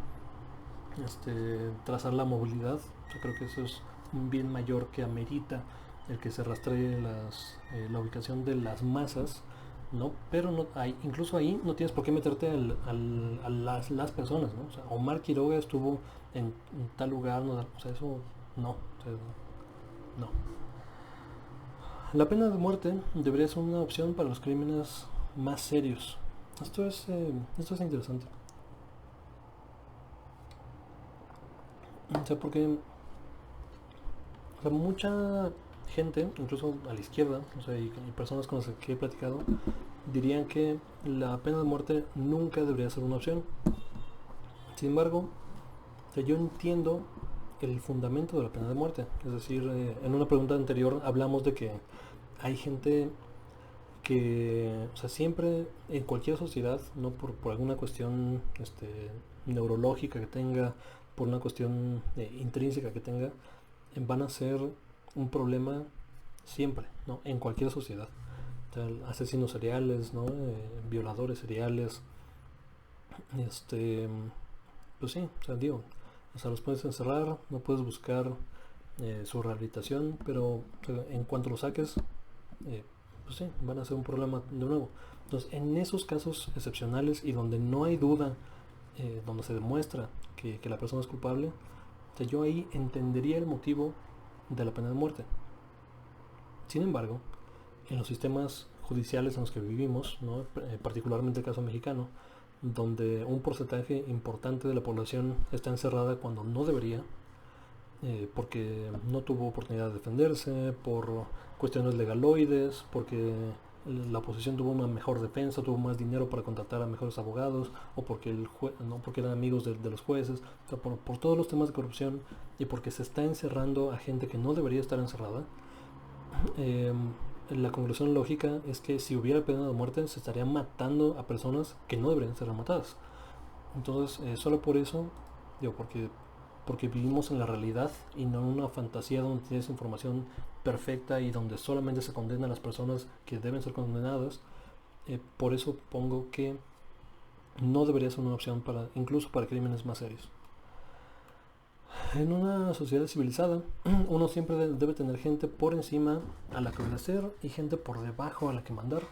Speaker 1: trazar la movilidad, yo creo que eso es un bien mayor que amerita el que se rastree la ubicación de las masas, ¿no? Pero no, incluso ahí no tienes por qué meterte a las personas, ¿no? O sea, Omar Quiroga estuvo en tal lugar, ¿no? O sea, eso no, o sea, no. La pena de muerte debería ser una opción para los crímenes más serios. Esto es interesante. O sea, porque o sea, mucha gente, incluso a la izquierda, o sea, y personas con las que he platicado, dirían que la pena de muerte nunca debería ser una opción. Sin embargo, o sea, yo entiendo el fundamento de la pena de muerte. Es decir, en una pregunta anterior hablamos de que hay gente que, o sea, siempre en cualquier sociedad, no por alguna cuestión neurológica que tenga, por una cuestión intrínseca que tenga, van a ser un problema siempre, ¿no? En cualquier sociedad. O sea, asesinos seriales, ¿no? Violadores seriales, pues sí, o sea, digo, o sea, los puedes encerrar, no puedes buscar su rehabilitación, pero o sea, en cuanto lo saques, pues sí, van a ser un problema de nuevo. Entonces, en esos casos excepcionales y donde no hay duda, donde se demuestra que la persona es culpable, o sea, yo ahí entendería el motivo de la pena de muerte. Sin embargo, en los sistemas judiciales en los que vivimos, ¿no? Particularmente el caso mexicano, donde un porcentaje importante de la población está encerrada cuando no debería, porque no tuvo oportunidad de defenderse, por cuestiones legaloides, porque la oposición tuvo una mejor defensa, tuvo más dinero para contratar a mejores abogados, o porque no porque eran amigos de los jueces, o sea, por todos los temas de corrupción y porque se está encerrando a gente que no debería estar encerrada. eh, la conclusión lógica es que si hubiera pena de muerte se estaría matando a personas que no deberían ser matadas. Entonces, solo por eso, digo, porque vivimos en la realidad y no en una fantasía donde tienes información perfecta y donde solamente se condenan a las personas que deben ser condenadas. Por eso pongo que no debería ser una opción para, incluso para crímenes más serios. En una sociedad civilizada, uno siempre debe tener gente por encima a la que obedecer y gente por debajo a la que mandar.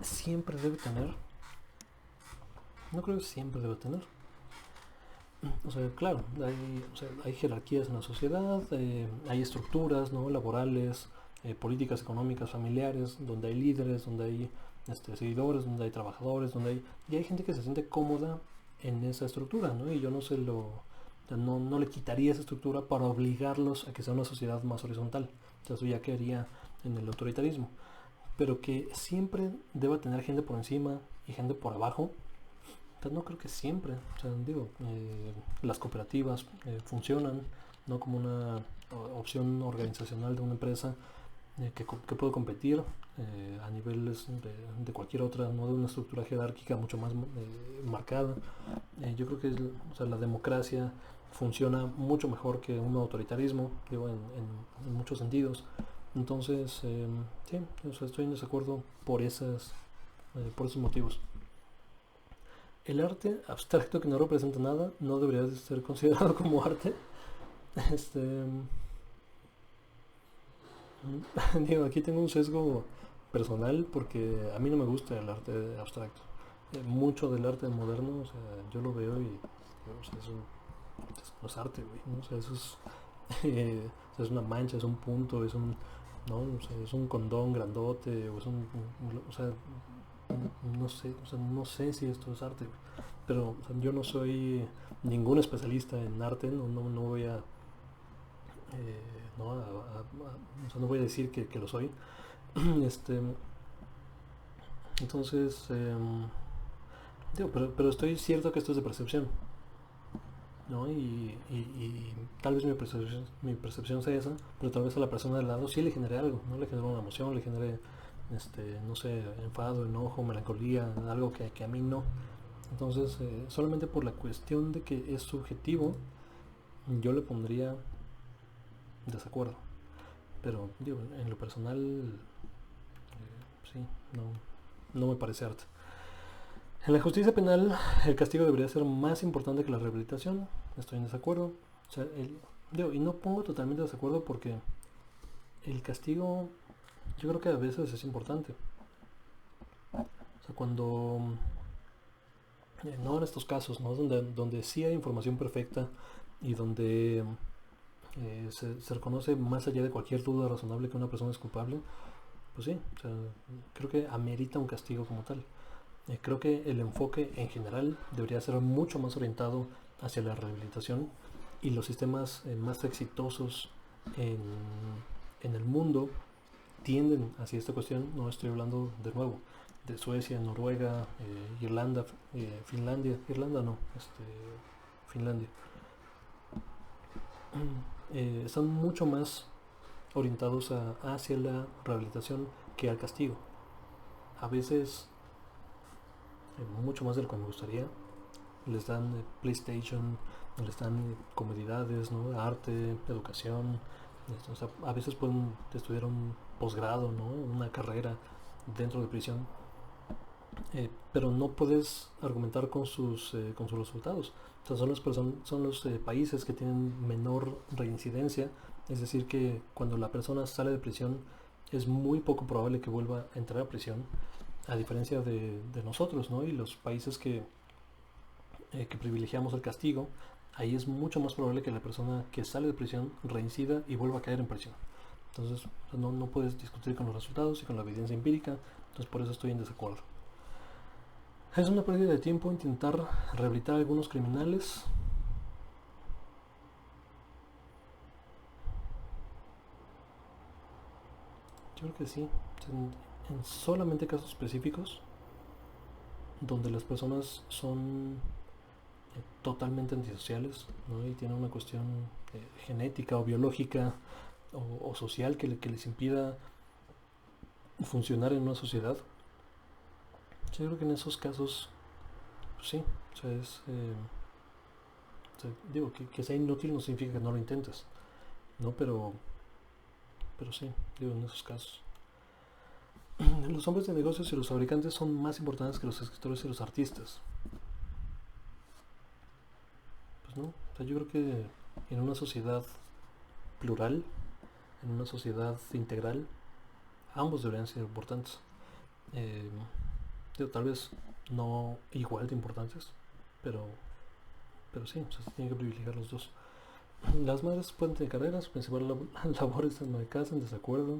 Speaker 1: Siempre debe tener. No creo que siempre debe tener. O sea, claro, hay jerarquías en la sociedad, hay estructuras, ¿no?, laborales, políticas económicas, familiares, donde hay líderes, donde hay seguidores, donde hay trabajadores, y hay gente que se siente cómoda en esa estructura, ¿no? Y yo no le quitaría esa estructura para obligarlos a que sea una sociedad más horizontal. O sea, eso ya quedaría en el autoritarismo. Pero que siempre deba tener gente por encima y gente por abajo, pues no creo que siempre. O sea, digo, las cooperativas funcionan no como una opción organizacional de una empresa que puede competir a niveles de cualquier otra, no de una estructura jerárquica mucho más marcada. Yo creo que o sea, la democracia funciona mucho mejor que un autoritarismo, digo, en muchos sentidos. Entonces, sí, o sea, estoy en desacuerdo por esos motivos. El arte abstracto que no representa nada no debería de ser considerado como arte. Este, digo, aquí tengo un sesgo personal porque a mí no me gusta el arte abstracto. Mucho del arte moderno, o sea, yo lo veo y o sea, eso no es arte, güey, ¿no? O sea, eso es, es una mancha, es un punto, no, o sea, es un condón grandote, o sea, no sé, o sea, no sé si esto es arte, güey. Pero o sea, yo no soy ningún especialista en arte, no voy a, no, o sea, no voy a decir que lo soy. este, entonces, digo, pero estoy cierto que esto es de percepción, ¿no? Y tal vez mi percepción sea esa, pero tal vez a la persona del lado sí le genere algo, ¿no? Le genere una emoción, le genere, no sé, enfado, enojo, melancolía, algo que a mí no. Entonces, solamente por la cuestión de que es subjetivo, yo le pondría desacuerdo. Pero, digo, en lo personal, sí, no me parece arte. En la justicia penal, el castigo debería ser más importante que la rehabilitación. Estoy en desacuerdo. O sea, digo, y no pongo totalmente de desacuerdo porque el castigo, yo creo que a veces es importante. O sea, cuando, no en estos casos, ¿no? Donde sí hay información perfecta y donde se reconoce más allá de cualquier duda razonable que una persona es culpable, pues sí, o sea, creo que amerita un castigo como tal. Creo que el enfoque en general debería ser mucho más orientado hacia la rehabilitación y los sistemas más exitosos en, en el mundo tienden hacia esta cuestión. No estoy hablando de nuevo de Suecia, Noruega, Irlanda, Finlandia, Irlanda no, Finlandia. Están mucho más orientados hacia la rehabilitación que al castigo. A veces, mucho más de lo que me gustaría, les dan PlayStation, les dan comodidades, ¿no? Arte, educación. O sea, a veces pueden estudiar un posgrado, ¿no? Una carrera dentro de prisión, pero no puedes argumentar con sus resultados. O sea, son los países que tienen menor reincidencia, es decir, que cuando la persona sale de prisión es muy poco probable que vuelva a entrar a prisión, a diferencia de nosotros, ¿no? Y los países que privilegiamos el castigo, ahí es mucho más probable que la persona que sale de prisión reincida y vuelva a caer en prisión. Entonces, no puedes discutir con los resultados y con la evidencia empírica, entonces por eso estoy en desacuerdo. Es una pérdida de tiempo intentar rehabilitar a algunos criminales. Yo creo que sí. En solamente casos específicos donde las personas son totalmente antisociales, ¿no? Y tienen una cuestión genética o biológica o social que les impida funcionar en una sociedad. Yo creo que en esos casos, pues sí, o sea, o sea, digo, que sea inútil no significa que no lo intentes, ¿no? Pero sí, digo, en esos casos. Los hombres de negocios y los fabricantes son más importantes que los escritores y los artistas. Pues no, o sea, yo creo que en una sociedad plural, en una sociedad integral, ambos deberían ser importantes. Eh, digo, tal vez no igual de importantes, pero, pero sí, o sea, se tiene que privilegiar los dos. Las madres pueden tener carreras, principal labores en la casa, en desacuerdo.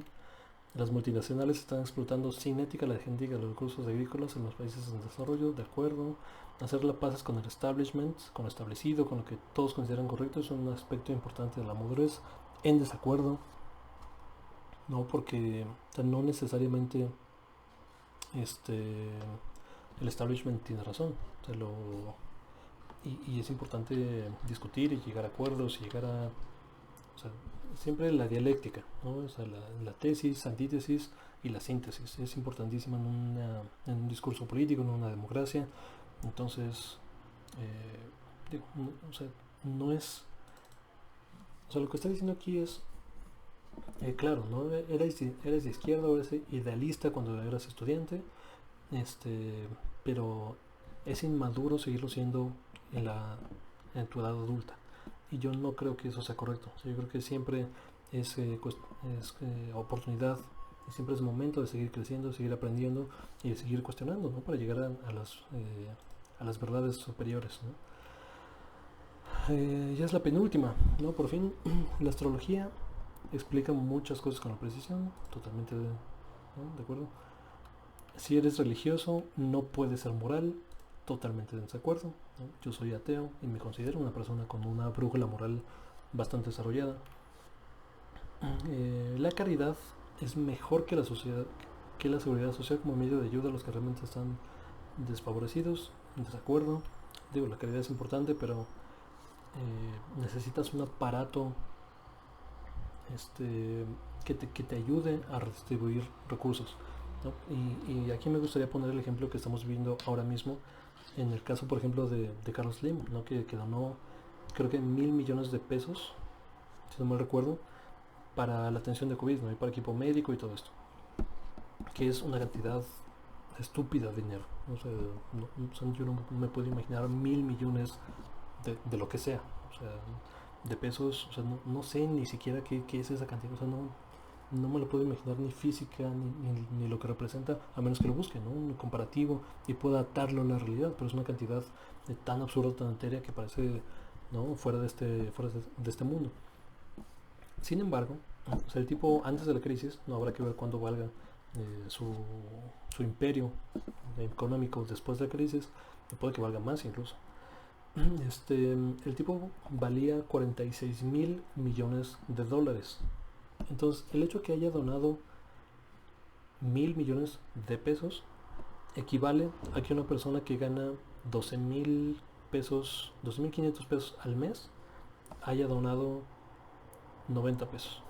Speaker 1: Las multinacionales están explotando sin ética la genética de los recursos agrícolas en los países en desarrollo, de acuerdo. Hacer las paces con el establishment, con lo establecido, con lo que todos consideran correcto, es un aspecto importante de la madurez. En desacuerdo, no, porque o sea, no necesariamente este, el establishment tiene razón. O sea, y es importante discutir y llegar a acuerdos y llegar a... O sea, siempre la dialéctica, ¿no? O sea, la tesis, antítesis y la síntesis es importantísima en un discurso político, en una democracia. Entonces, digo, o sea, no es... O sea, lo que está diciendo aquí es, claro, ¿no? Eres de izquierda o eres idealista cuando eras estudiante, pero es inmaduro seguirlo siendo en, en tu edad adulta. Y yo no creo que eso sea correcto. O sea, yo creo que siempre es, oportunidad y siempre es momento de seguir creciendo, de seguir aprendiendo y de seguir cuestionando, ¿no? Para llegar a las verdades superiores, ¿no? Ya es la penúltima, ¿no? Por fin, la astrología explica muchas cosas con la precisión, totalmente, ¿no? De acuerdo. Si eres religioso, no puedes ser moral, totalmente de desacuerdo, ¿no? Yo soy ateo y me considero una persona con una brújula moral bastante desarrollada. La caridad es mejor que la sociedad, que la seguridad social como medio de ayuda a los que realmente están desfavorecidos, en desacuerdo. Digo, la caridad es importante, pero necesitas un aparato que te ayude a redistribuir recursos, ¿no? Y aquí me gustaría poner el ejemplo que estamos viendo ahora mismo en el caso, por ejemplo, de Carlos Slim, ¿no? Que donó, creo que 1.000 millones de pesos, si no mal recuerdo, para la atención de COVID, ¿no? Y para equipo médico y todo esto, que es una cantidad estúpida de dinero. O sea, yo no me puedo imaginar 1.000 millones de lo que sea, o sea, de pesos, o sea, no sé ni siquiera qué es esa cantidad, o sea, no me lo puedo imaginar ni física ni lo que representa, a menos que lo busque, ¿no? Un comparativo y pueda atarlo a la realidad, pero es una cantidad tan absurda, tan etérea que parece, ¿no? Fuera de este mundo. Sin embargo, o sea, el tipo antes de la crisis, no habrá que ver cuándo valga su imperio económico después de la crisis, puede que valga más incluso. El tipo valía 46.000 millones de dólares. Entonces, el hecho que haya donado 1.000 millones de pesos equivale a que una persona que gana 12.000 pesos, 12.500 pesos al mes, haya donado 90 pesos,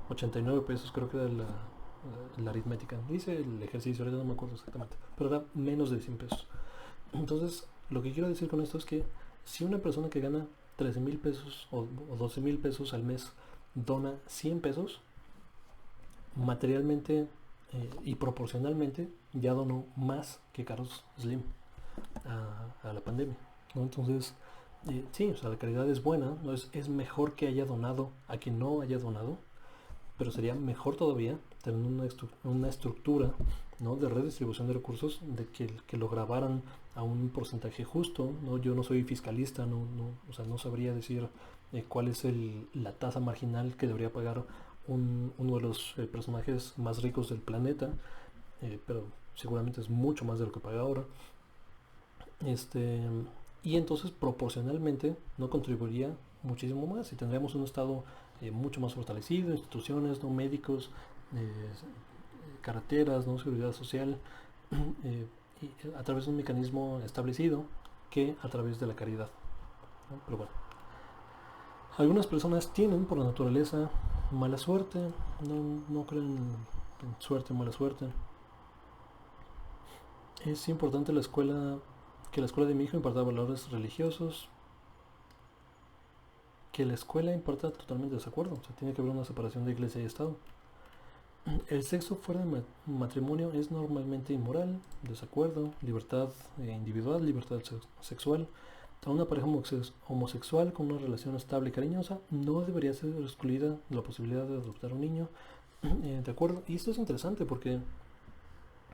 Speaker 1: 89 pesos, creo que era la aritmética. Dice el ejercicio, ahorita no me acuerdo exactamente, pero era menos de 100 pesos. Entonces, lo que quiero decir con esto es que si una persona que gana 13.000 pesos o 12.000 pesos al mes dona 100 pesos, materialmente y proporcionalmente ya donó más que Carlos Slim a la pandemia, ¿no? Entonces, sí, o sea, la calidad es buena, ¿no? Es mejor que haya donado a que no haya donado, pero sería mejor todavía tener una estructura, ¿no? De redistribución de recursos, de que lo grabaran a un porcentaje justo, ¿no? Yo no soy fiscalista, o sea, no sabría decir cuál es la tasa marginal que debería pagar uno de los personajes más ricos del planeta, pero seguramente es mucho más de lo que paga ahora. Este, y entonces proporcionalmente no contribuiría muchísimo más y tendríamos un estado mucho más fortalecido, instituciones, no médicos, carreteras, no seguridad social, eh, y a través de un mecanismo establecido que a través de la caridad, ¿no? Pero bueno, algunas personas tienen por naturaleza mala suerte, no creen en suerte o mala suerte. Es importante que la escuela de mi hijo imparta valores religiosos, que la escuela imparta totalmente desacuerdo, o sea, tiene que haber una separación de iglesia y Estado. El sexo fuera de matrimonio es normalmente inmoral, desacuerdo, libertad individual, libertad sexual. A una pareja homosexual con una relación estable y cariñosa no debería ser excluida la posibilidad de adoptar un niño. De acuerdo, y esto es interesante porque,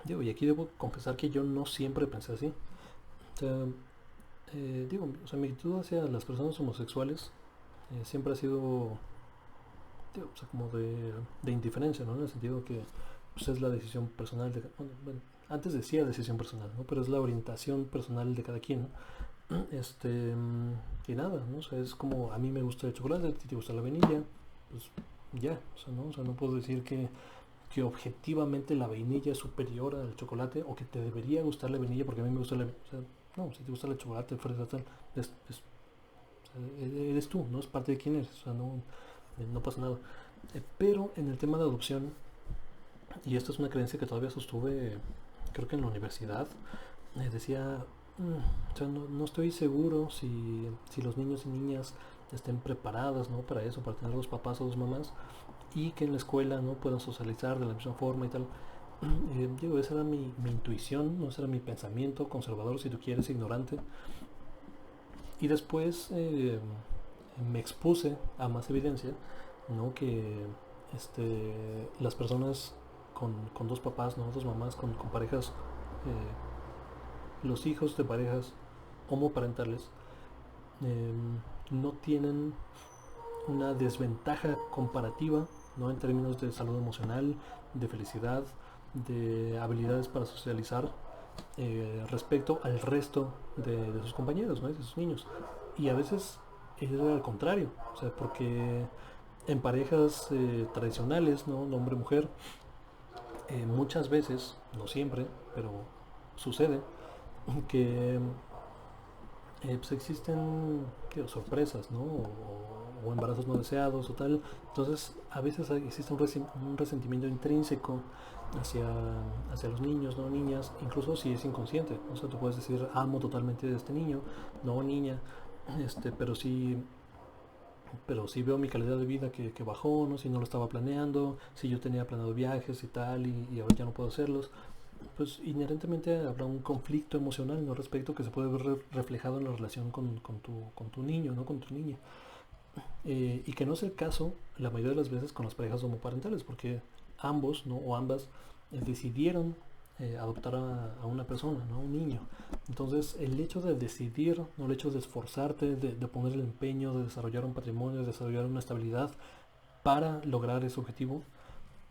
Speaker 1: digo, y aquí debo confesar que yo no siempre pensé así. O sea, o sea, mi actitud hacia las personas homosexuales siempre ha sido, digo, o sea, como de indiferencia, ¿no? En el sentido que pues, es la decisión personal de, bueno, antes decía decisión personal, ¿no? Pero es la orientación personal de cada quien, ¿no? Y nada, ¿no? O sea, es como a mí me gusta el chocolate, a ti te gusta la vainilla, pues ya, o sea, no puedo decir que objetivamente la vainilla es superior al chocolate o que te debería gustar la vainilla porque a mí me gusta la, o sea, no, si te gusta el chocolate, fresa, tal, o sea, eres tú, no es parte de quién eres, o sea, no pasa nada. Pero en el tema de adopción, y esto es una creencia que todavía sostuve, creo que en la universidad, decía, o sea, no estoy seguro si los niños y niñas estén preparadas, ¿no? Para eso, para tener dos papás o dos mamás, y que en la escuela no puedan socializar de la misma forma y tal. Digo, esa era mi intuición, no ese era mi pensamiento conservador, si tú quieres, ignorante. Y después me expuse a más evidencia, ¿no? Que las personas con dos papás, ¿no? Dos mamás, con parejas, los hijos de parejas homoparentales eh, no tienen una desventaja comparativa, ¿no? En términos de salud emocional, de felicidad, de habilidades para socializar respecto al resto de sus compañeros, ¿no? De sus niños. Y a veces es al contrario, o sea, porque en parejas tradicionales, ¿no? Hombre-mujer, muchas veces, no siempre, pero sucede que pues existen ¿qué? Sorpresas, ¿no? O embarazos no deseados o tal. Entonces, a veces existe un resentimiento intrínseco hacia, hacia los niños, no niñas, incluso si es inconsciente. O sea, tú puedes decir, amo totalmente a este niño, no niña, pero sí veo mi calidad de vida que bajó, ¿no? Si no lo estaba planeando, si yo tenía planeado viajes y tal, y ahora ya no puedo hacerlos, pues inherentemente habrá un conflicto emocional, ¿no? Respecto que se puede ver reflejado en la relación con tu niño, ¿no? Con tu niña. Y que no es el caso la mayoría de las veces con las parejas homoparentales, porque ambos, ¿no? O ambas decidieron adoptar a una persona, ¿no? A un niño. Entonces, el hecho de decidir, ¿no? El hecho de esforzarte, de poner el empeño, de desarrollar un patrimonio, de desarrollar una estabilidad para lograr ese objetivo,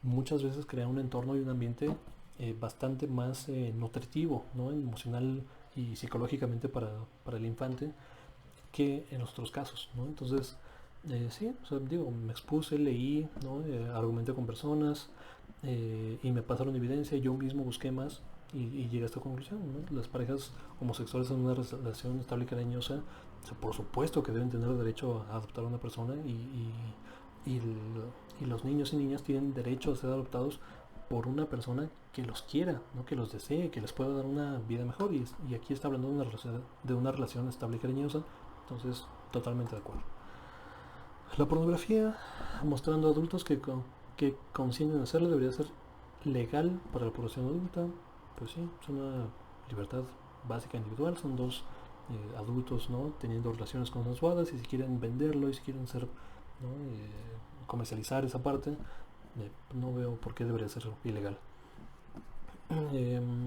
Speaker 1: muchas veces crea un entorno y un ambiente bastante más nutritivo, ¿no? Emocional y psicológicamente para el infante que en los otros casos, ¿no? Entonces, sí, o sea, digo, me expuse, leí, ¿no? Argumenté con personas y me pasaron evidencia, yo mismo busqué más y llegué a esta conclusión, ¿no? Las parejas homosexuales en una relación estable y cariñosa, o sea, por supuesto que deben tener el derecho a adoptar a una persona y, y los niños y niñas tienen derecho a ser adoptados por una persona que los quiera, ¿no? Que los desee, que les pueda dar una vida mejor. Y aquí está hablando de una relación estable y cariñosa. Entonces, totalmente de acuerdo. La pornografía mostrando adultos que consienten hacerlo debería ser legal para la población adulta. Pues sí, es una libertad básica individual. Son dos adultos, ¿no? Teniendo relaciones consensuadas y si quieren venderlo y si quieren ser, ¿no? Comercializar esa parte, no veo por qué debería ser ilegal.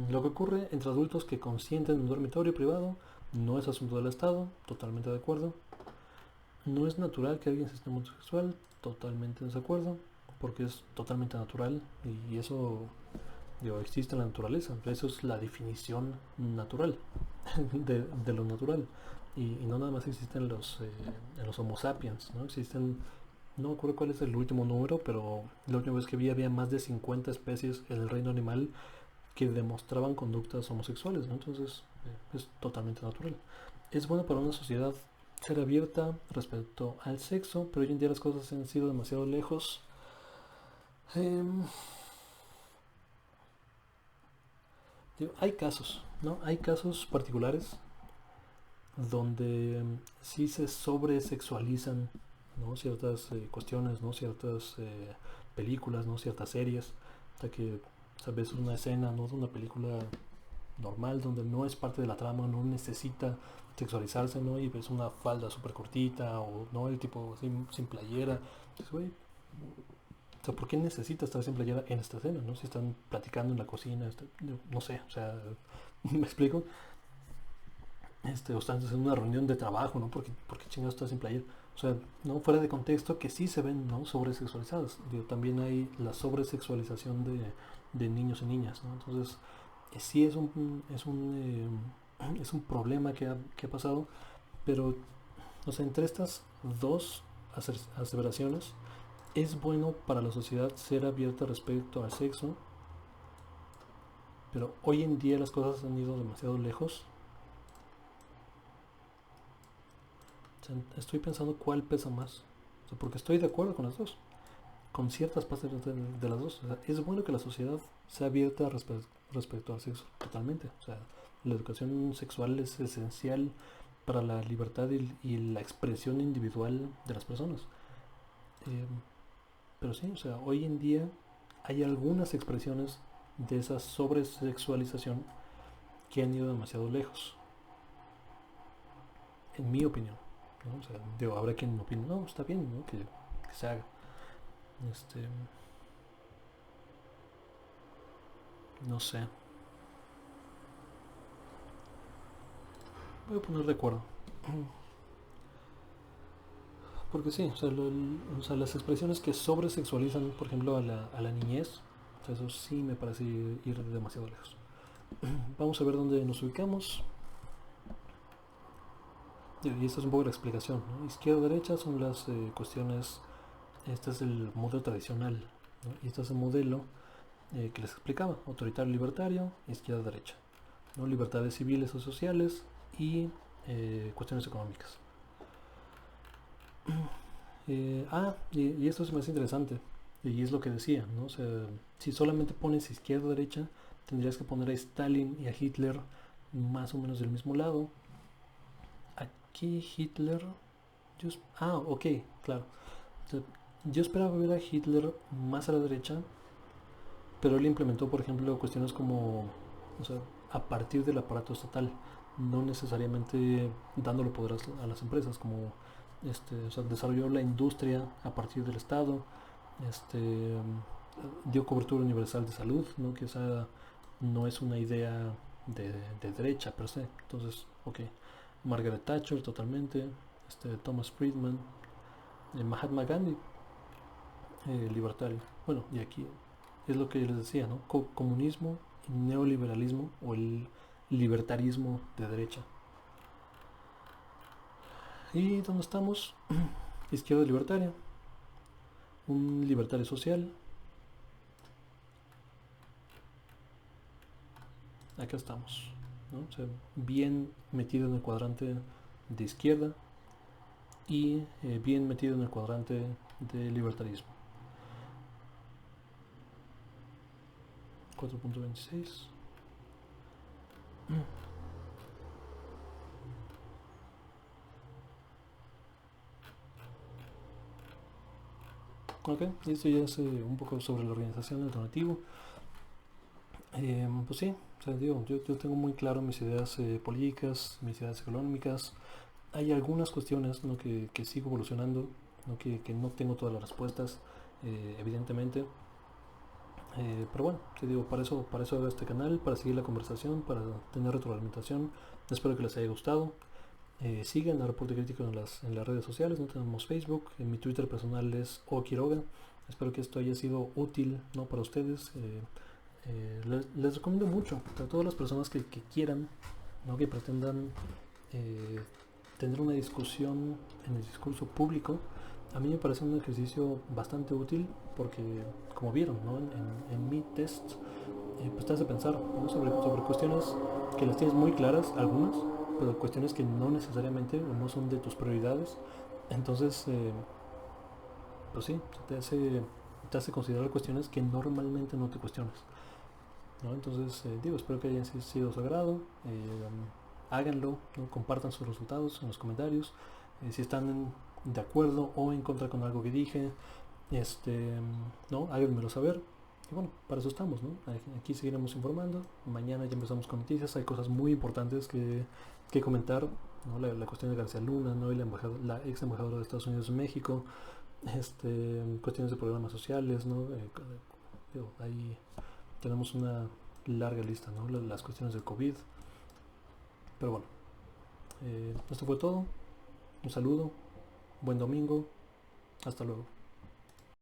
Speaker 1: Lo que ocurre entre adultos que consienten en un dormitorio privado no es asunto del Estado, totalmente de acuerdo. No es natural que alguien se esté homosexual, totalmente en desacuerdo, porque es totalmente natural y eso, digo, existe en la naturaleza, eso es la definición natural. de lo natural. Y no nada más existen en los Homo sapiens, ¿no? Existen, no me acuerdo cuál es el último número, pero la última vez que vi había más de 50 especies en el reino animal que demostraban conductas homosexuales, ¿no? Entonces es totalmente natural. Es bueno para una sociedad ser abierta respecto al sexo, pero hoy en día las cosas han sido demasiado lejos. Em, Hay casos, ¿no? Hay casos particulares donde sí se sobresexualizan, ¿no? Ciertas cuestiones, ¿no? Ciertas películas, ¿no? Ciertas series. Hasta que sabes una escena, ¿no? De una película normal donde no es parte de la trama, no necesita sexualizarse, ¿no? Y ves una falda súper cortita o no, el tipo sin playera. Pues, güey, o sea, ¿por qué necesita estar sin playera en esta escena, no? Si están platicando en la cocina, no sé, o sea, me explico. O están haciendo una reunión de trabajo, ¿no? Porque chingados estás sin playera. O sea, no fuera de contexto que sí se ven, ¿no? Sobresexualizadas. Digo, también hay la sobresexualización de niños y niñas, ¿no? Entonces, sí es un problema que ha pasado, pero, o sea, entre estas dos aseveraciones, es bueno para la sociedad ser abierta respecto al sexo, pero hoy en día las cosas han ido demasiado lejos. O sea, estoy pensando cuál pesa más. O sea, porque estoy de acuerdo con las dos, con ciertas partes de las dos. O sea, es bueno que la sociedad sea abierta respecto al sexo, totalmente. O sea, la educación sexual es esencial para la libertad y la expresión individual de las personas. Eh, pero sí, o sea, hoy en día hay algunas expresiones de esa sobresexualización que han ido demasiado lejos, en mi opinión, ¿no? O sea, digo, habrá quien opine, no, está bien, ¿no? Que se haga. Este, no sé, voy a poner de acuerdo. Porque sí, o sea, las expresiones que sobresexualizan, por ejemplo, a la niñez, o sea, eso sí me parece ir demasiado lejos. Vamos a ver dónde nos ubicamos. Y esta es un poco la explicación, ¿no? Izquierda-derecha son las cuestiones. Este es el modelo tradicional, ¿no? Y este es el modelo que les explicaba: autoritario-libertario, izquierda-derecha, ¿no? Libertades civiles o sociales y cuestiones económicas. Y esto se me hace interesante, y es lo que decía, ¿no? O sea, si solamente pones izquierda o derecha, tendrías que poner a Stalin y a Hitler más o menos del mismo lado. Aquí Hitler, ok, claro. O sea, yo esperaba ver a Hitler más a la derecha, pero él implementó, por ejemplo, cuestiones como, o sea, a partir del aparato estatal, no necesariamente dándole poder a las empresas, como, o sea, desarrolló la industria a partir del Estado, este, dio cobertura universal de salud, ¿no? Que esa no es una idea de derecha per se. Entonces, ok, Margaret Thatcher totalmente, Thomas Friedman, Mahatma Gandhi, libertario. Bueno, y aquí es lo que yo les decía, ¿no? Comunismo y neoliberalismo o el libertarismo de derecha. ¿Y dónde estamos? Izquierda libertaria, un libertario social. Acá estamos, ¿no? O sea, bien metido en el cuadrante de izquierda y bien metido en el cuadrante de libertarismo. 4.26. Ok, y esto ya es un poco sobre la organización alternativa. Pues sí, o sea, digo, yo tengo muy claro mis ideas políticas, mis ideas económicas. Hay algunas cuestiones, ¿no? Que sigo evolucionando, ¿no? Que no tengo todas las respuestas, evidentemente. Pero bueno, te digo, para eso hago este canal, para seguir la conversación, para tener retroalimentación. Espero que les haya gustado. Sigan a Reporte Crítico en las redes sociales, no tenemos Facebook, en mi Twitter personal es Okiroga. Espero que esto haya sido útil, ¿no? Para ustedes. Les recomiendo mucho a todas las personas que quieran ¿no? Que pretendan eh, tener una discusión en el discurso público, a mí me parece un ejercicio bastante útil porque, como vieron, ¿no? en mi test, pues te hace pensar, ¿no? sobre cuestiones que las tienes muy claras, algunas, pero cuestiones que no necesariamente o no son de tus prioridades. Entonces, pues sí, te hace considerar cuestiones que normalmente no te cuestionas, ¿no? Entonces, digo, espero que hayan sido de su agrado. Háganlo, ¿no? Compartan sus resultados en los comentarios. Si están de acuerdo o en contra con algo que dije, ¿no? Háganmelo saber. Y bueno, para eso estamos, ¿no? Aquí seguiremos informando. Mañana ya empezamos con noticias. Hay cosas muy importantes que comentar, ¿no? La cuestión de García Luna, ¿no? Y la ex embajadora de Estados Unidos en México. Cuestiones de programas sociales, ¿no? Digo, ahí tenemos una larga lista, ¿no? Las cuestiones del COVID. Pero bueno, esto fue todo. Un saludo, buen domingo, hasta luego.